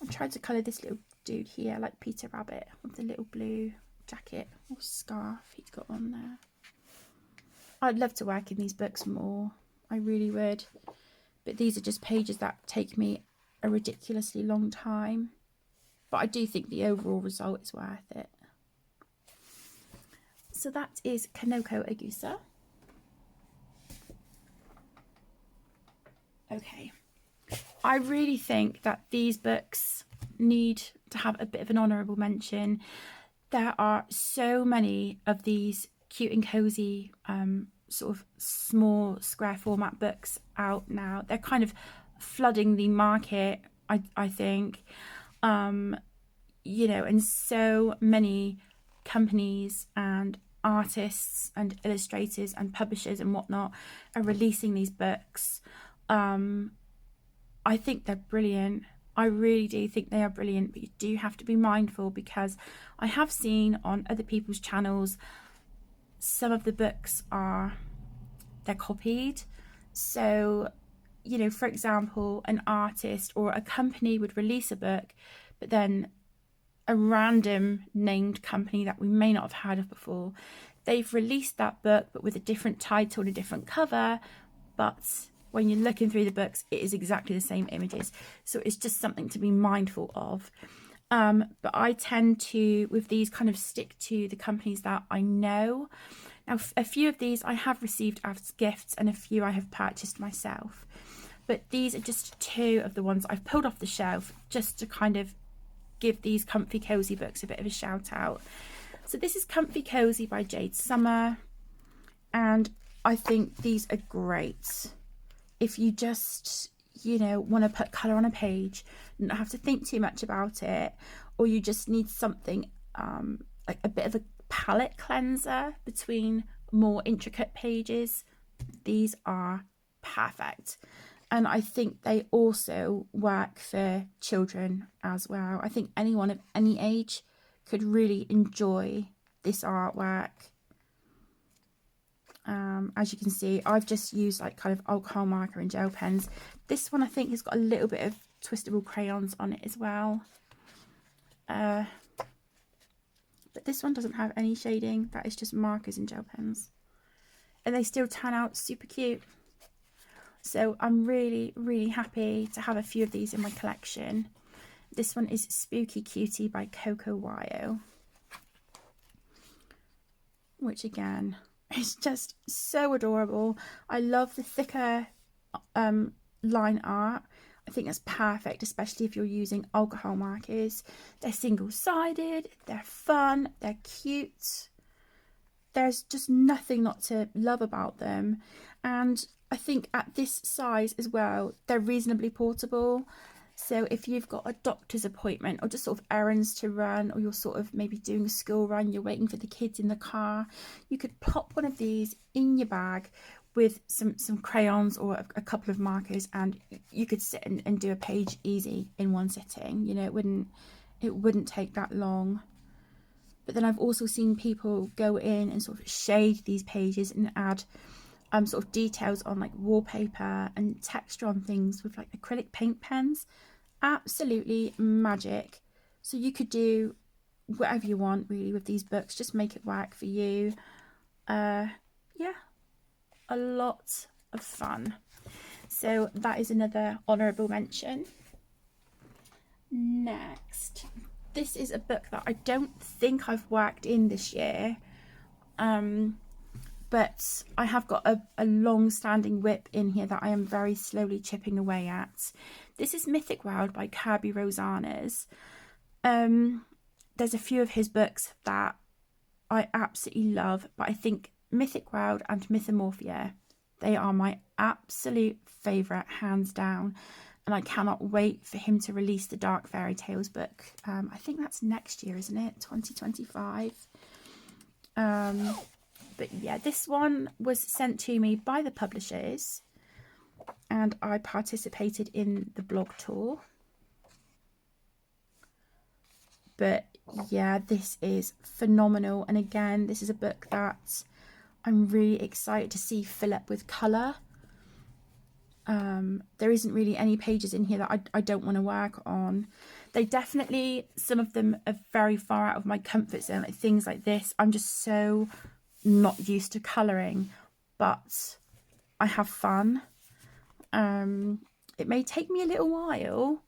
I tried to colour this little dude here like Peter Rabbit with the little blue jacket or scarf he's got on there. I'd love to work in these books more, I really would, but these are just pages that take me a ridiculously long time, but I do think the overall result is worth it. So that is Kanoko Agusa. Okay, I really think that these books need to have a bit of an honourable mention. There are so many of these cute and cosy sort of small square format books out now. They're kind of flooding the market, I think, you know, and so many companies and artists and illustrators and publishers and whatnot are releasing these books. I think they're brilliant. I really do think they are brilliant, but you do have to be mindful, because I have seen on other people's channels some of the books they're copied. So, you know, for example, an artist or a company would release a book, but then a random named company that we may not have heard of before, they've released that book but with a different title and a different cover, but when you're looking through the books, it is exactly the same images. So it's just something to be mindful of. But I tend to, with these, kind of stick to the companies that I know. Now, a few of these I have received as gifts, and a few I have purchased myself. But these are just two of the ones I've pulled off the shelf just to kind of give these comfy cozy books a bit of a shout out. So this is Comfy Cozy by Jade Summer, and I think these are great if you just, you know, want to put colour on a page, not have to think too much about it, or you just need something like a bit of a palette cleanser between more intricate pages. These are perfect. And I think they also work for children as well. I think anyone of any age could really enjoy this artwork. As you can see, I've just used like kind of alcohol marker and gel pens. This one I think has got a little bit of twistable crayons on it as well. But this one doesn't have any shading. That is just markers and gel pens. And they still turn out super cute. So I'm really, really happy to have a few of these in my collection. This one is Spooky Cutie by Coco Wyo, which again is just so adorable. I love the thicker line art. I think that's perfect, especially if you're using alcohol markers. They're single-sided, they're fun, they're cute. There's just nothing not to love about them. And I think at this size as well, they're reasonably portable. So if you've got a doctor's appointment or just sort of errands to run, or you're sort of maybe doing a school run, you're waiting for the kids in the car, you could pop one of these in your bag with some crayons or a couple of markers, and you could sit and do a page easy in one sitting. You know, it wouldn't take that long. But then I've also seen people go in and sort of shade these pages and add sort of details on like wallpaper and texture on things with like acrylic paint pens. Absolutely magic. So you could do whatever you want really with these books, just make it work for you. Yeah, a lot of fun. So that is another honourable mention. Next, this is a book that I don't think I've worked in this year, but I have got a long-standing whip in here that I am very slowly chipping away at. This is Mythic World by Kirby Rosanas. There's a few of his books that I absolutely love, but I think Mythic World and Mythomorphia, they are my absolute favourite, hands down. And I cannot wait for him to release the Dark Fairy Tales book. I think that's next year, isn't it? 2025. But yeah, this one was sent to me by the publishers, and I participated in the blog tour. But yeah, this is phenomenal. And again, this is a book that I'm really excited to see fill up with colour. There isn't really any pages in here that I don't want to work on. They definitely, some of them are very far out of my comfort zone, like things like this. I'm just so not used to colouring, but I have fun. It may take me a little while,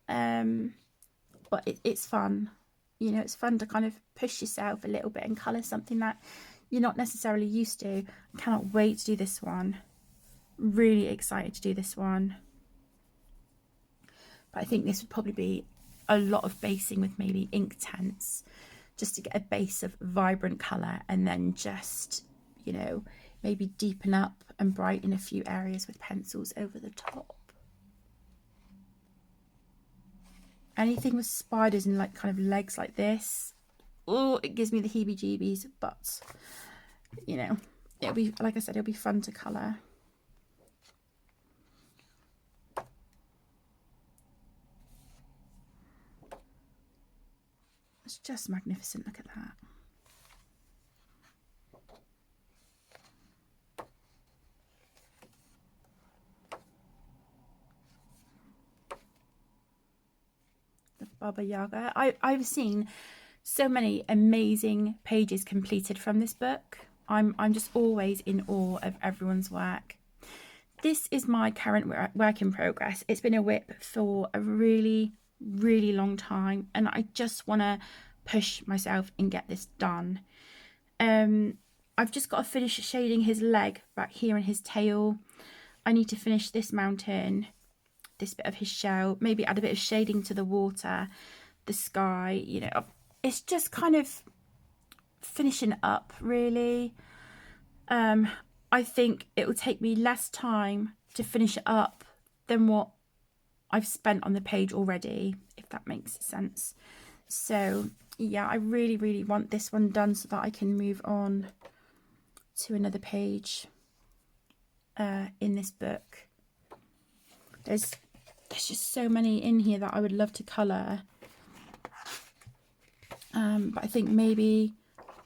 but it's fun. You know, it's fun to kind of push yourself a little bit and colour something that you're not necessarily used to. I cannot wait to do this one. Really excited to do this one. But I think this would probably be a lot of basing with maybe ink tints, just to get a base of vibrant colour, and then just, you know, maybe deepen up and brighten a few areas with pencils over the top. Anything with spiders and like kind of legs like this, oh, it gives me the heebie-jeebies. But you know, it'll be, like I said, it'll be fun to colour. It's just magnificent. Look at that. The Baba Yaga. I've seen so many amazing pages completed from this book. I'm just always in awe of everyone's work. This is my current work in progress. It's been a whip for a really, really long time, and I just want to push myself and get this done. I've just got to finish shading his leg back here and his tail. I need to finish this mountain, this bit of his shell, maybe add a bit of shading to the water, the sky, you know. It's just kind of finishing up, really. I think it will take me less time to finish it up than what I've spent on the page already, if that makes sense. So yeah, I really, really want this one done so that I can move on to another page in this book. There's just so many in here that I would love to colour. But I think maybe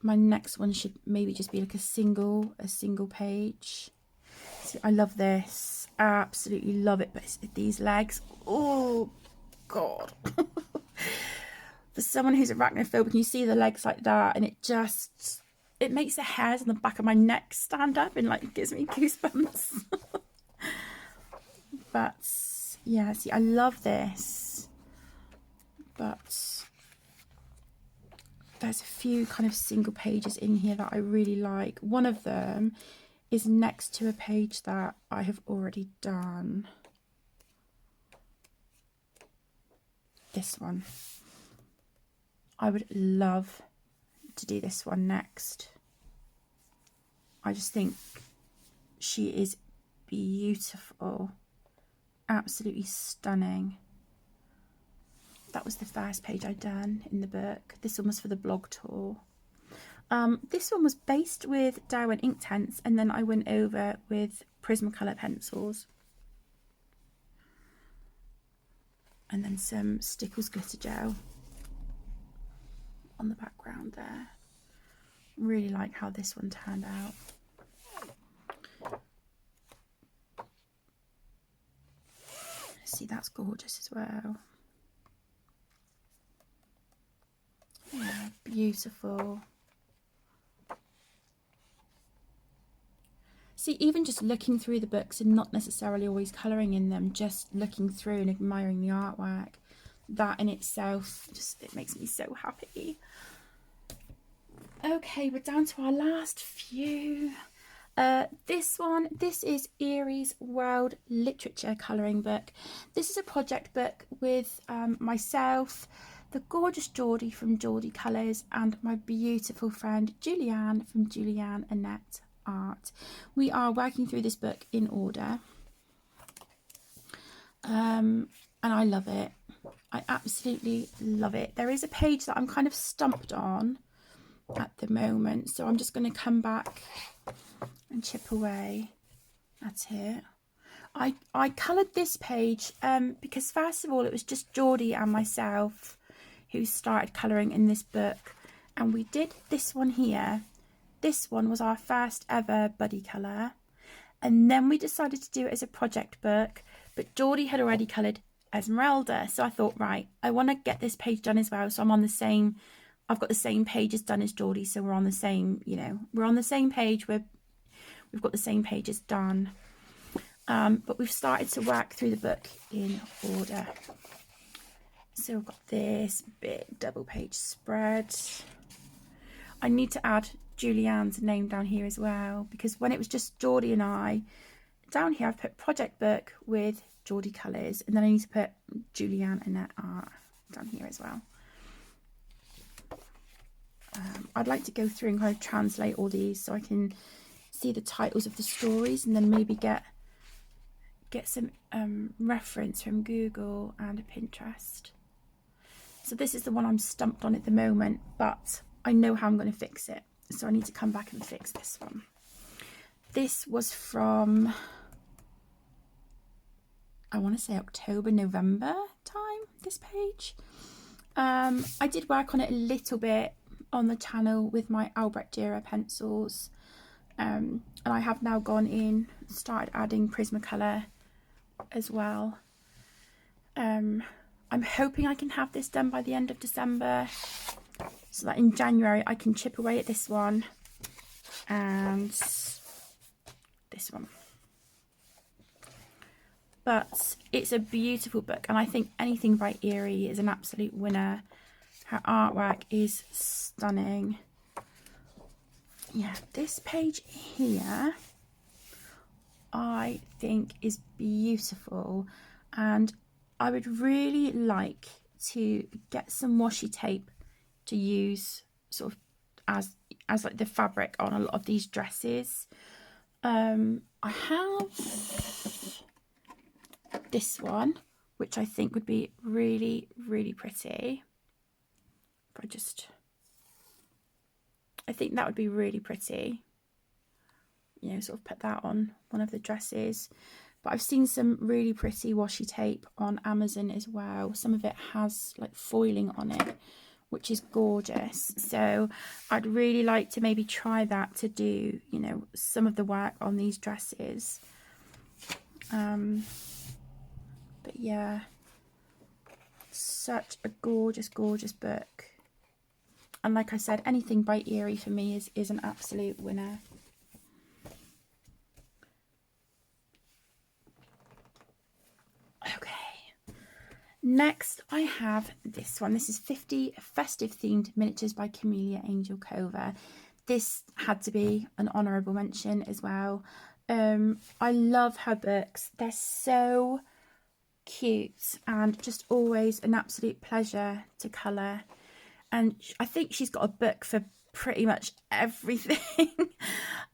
my next one should maybe just be like a single page. See, I love this, absolutely love it. But it's these legs, oh god. For someone who's arachnophobic, you see the legs like that, and it makes the hairs on the back of my neck stand up and like gives me goosebumps. But yeah, see, I love this, but there's a few kind of single pages in here that I really like. One of them is next to a page that I have already done. This one. I would love to do this one next. I just think she is beautiful. Absolutely stunning. That was the first page I'd done in the book. This one was for the blog tour. This one was based with Darwin Inktense, and then I went over with Prismacolor pencils. And then some Stickles glitter gel on the background there. Really like how this one turned out. See, that's gorgeous as well. Yeah, beautiful. See, even just looking through the books and not necessarily always colouring in them, just looking through and admiring the artwork, that in itself, just it makes me so happy. Okay, we're down to our last few. This is Erie's World Literature colouring book. This is a project book with myself, the gorgeous Geordie from Geordie Colours, and my beautiful friend Julianne from Julianne Annette Art. We are working through this book in order, and I love it. I absolutely love it. There is a page that I'm kind of stumped on at the moment, so I'm just going to come back and chip away at it. I coloured this page because first of all it was just Geordie and myself who started colouring in this book, and we did this one here. This one was our first ever buddy colour, and then we decided to do it as a project book, but Geordie had already coloured Esmeralda, so I thought, right, I want to get this page done as well, so I'm on the same, I've got the same pages done as Geordie, so we're on the same, you know, we're on the same page, we've got the same pages done. But we've started to work through the book in order. So we've got this big double page spread. I need to add Julianne's name down here as well, because when it was just Geordie and I, down here I've put project book with Geordie Colours, and then I need to put Julianne Annette Art down here as well. I'd like to go through and kind of translate all these so I can see the titles of the stories, and then maybe get some reference from Google and Pinterest. So this is the one I'm stumped on at the moment, but I know how I'm going to fix it, so I need to come back and fix this one. This was from, I want to say October, November time, this page. I did work on it a little bit on the channel with my Albrecht Dürer pencils, and I have now gone in, started adding Prismacolor as well. I'm hoping I can have this done by the end of December, so that in January I can chip away at this one and this one. But it's a beautiful book, and I think anything by Eerie is an absolute winner. Her artwork is stunning. Yeah, this page here I think is beautiful, and I would really like to get some washi tape to use sort of as like the fabric on a lot of these dresses. I have this one, which I think would be really, really pretty. I think that would be really pretty. You know, sort of put that on one of the dresses. But I've seen some really pretty washi tape on Amazon as well. Some of it has like foiling on it, which is gorgeous. So I'd really like to maybe try that to do, you know, some of the work on these dresses. But yeah, such a gorgeous, gorgeous book. And like I said, anything by Eerie for me is an absolute winner. Okay. Next, I have this one. This is 50 festive themed miniatures by Camellia Angel Cover. This had to be an honourable mention as well. I love her books. They're so cute and just always an absolute pleasure to colour. And I think she's got a book for pretty much everything.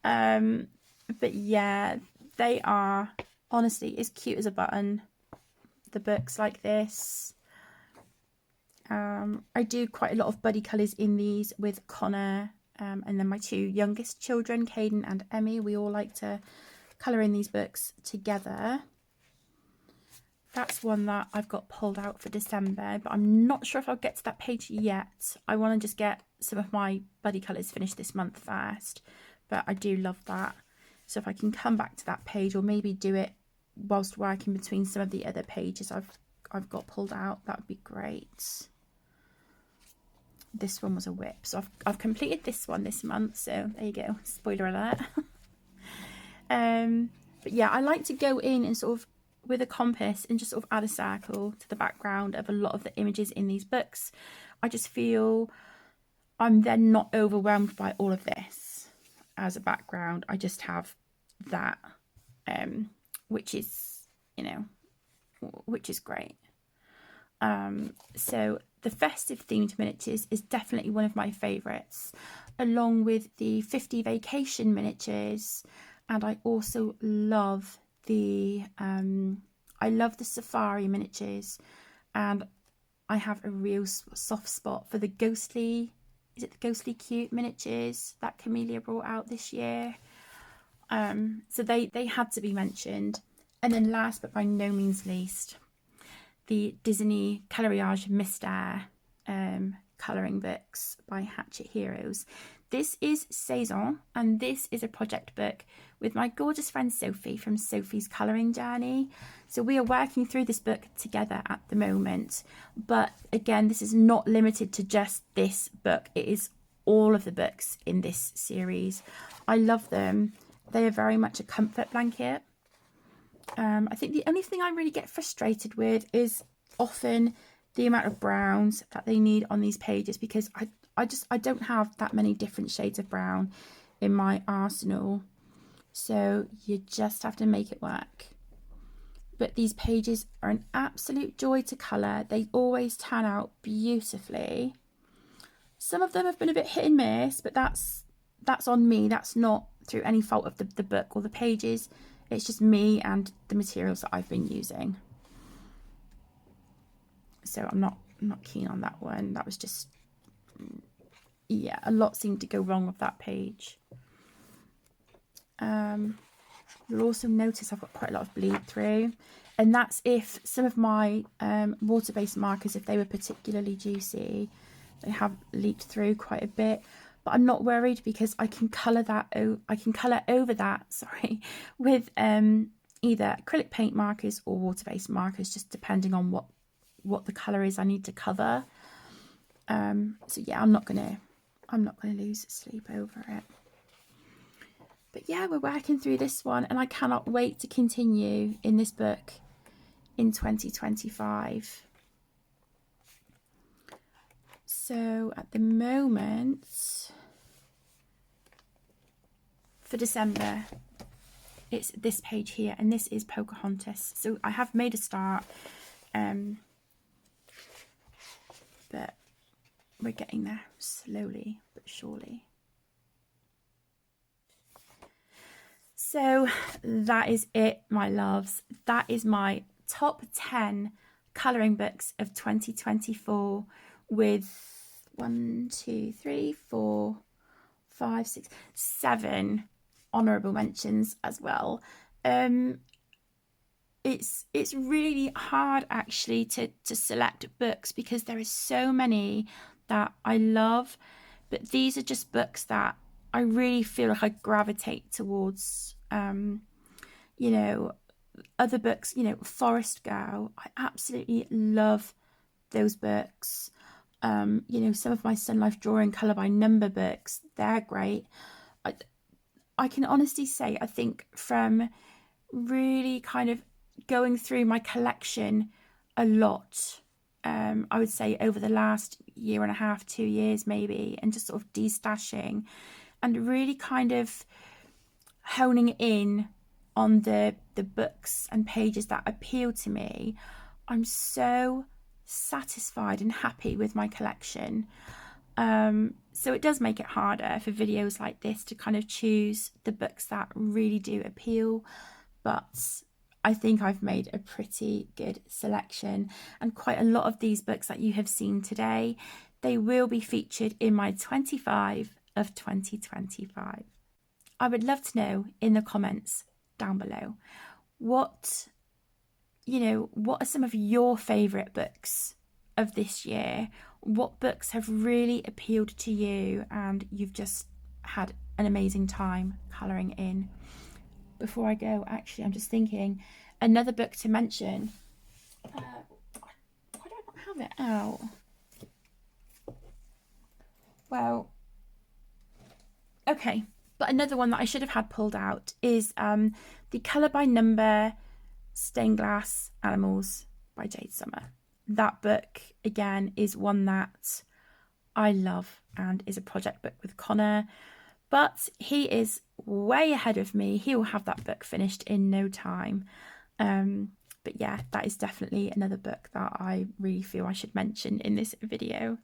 But yeah, they are honestly as cute as a button, the books like this. I do quite a lot of buddy colours in these with Connor, and then my two youngest children, Caden and Emmy. We all like to colour in these books together. That's one that I've got pulled out for December, but I'm not sure if I'll get to that page yet. I want to just get some of my buddy colours finished this month first, but I do love that. So if I can come back to that page, or maybe do it whilst working between some of the other pages I've got pulled out, that would be great. This one was a whip, so I've completed this one this month, so there you go, spoiler alert. But yeah, I like to go in and sort of with a compass and just sort of add a circle to the background of a lot of the images in these books. I just feel I'm then not overwhelmed by all of this as a background. I just have that, which is, you know, which is great. So the festive themed miniatures is definitely one of my favourites, along with the 50 vacation miniatures. And I also love the safari miniatures, and I have a real soft spot for the ghostly, is it the ghostly cute miniatures that Camellia brought out this year. So they had to be mentioned. And then last but by no means least, the Disney Coloriage Mystère colouring books by Hatchet Heroes. This is Saison, and this is a project book with my gorgeous friend Sophie from Sophie's Colouring Journey. So we are working through this book together at the moment. But again, this is not limited to just this book. It is all of the books in this series. I love them. They are very much a comfort blanket. I think the only thing I really get frustrated with is often the amount of browns that they need on these pages, because I don't have that many different shades of brown in my arsenal. So you just have to make it work. But these pages are an absolute joy to colour. They always turn out beautifully. Some of them have been a bit hit and miss, but that's on me. That's not through any fault of the book or the pages. It's just me and the materials that I've been using. So I'm not keen on that one. That was just, yeah, a lot seemed to go wrong with that page. You'll also notice I've got quite a lot of bleed through, and that's if some of my water-based markers, if they were particularly juicy, they have leaked through quite a bit. But I'm not worried because I can colour that. I can colour over that. Sorry, with either acrylic paint markers or water-based markers, just depending on what the colour is I need to cover. So yeah, I'm not gonna lose sleep over it. But yeah, we're working through this one, and I cannot wait to continue in this book in 2025. So at the moment, for December, it's this page here, and this is Pocahontas. So I have made a start, but we're getting there slowly but surely. So that is it, my loves. That is my top 10 colouring books of 2024 with 1, 2, 3, 4, 5, 6, 7 honourable mentions as well. It's really hard actually to select books because there is so many that I love, but these are just books that I really feel like I gravitate towards. You know, other books, you know, Forest Girl, I absolutely love those books. You know, some of my Sun Life Drawing Colour by Number books, they're great. I can honestly say, I think from really kind of going through my collection a lot, I would say over the last year and a half, 2 years maybe, and just sort of destashing and really kind of honing in on the books and pages that appeal to me, I'm so satisfied and happy with my collection. So it does make it harder for videos like this to kind of choose the books that really do appeal, but I think I've made a pretty good selection, and quite a lot of these books that you have seen today, they will be featured in my 25 of 2025. I would love to know in the comments down below what are some of your favourite books of this year? What books have really appealed to you and you've just had an amazing time colouring in? Before I go, actually, I'm just thinking another book to mention. Why do I not have it out? Well, okay. But another one that I should have had pulled out is the Colour by Number Stained Glass Animals by Jade Summer. That book, again, is one that I love and is a project book with Connor. But he is way ahead of me. He will have that book finished in no time. But yeah, that is definitely another book that I really feel I should mention in this video.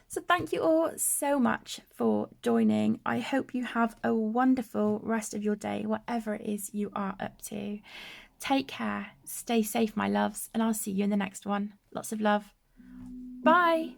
So thank you all so much for joining. I hope you have a wonderful rest of your day, whatever it is you are up to. Take care, stay safe, my loves, and I'll see you in the next one. Lots of love. Bye.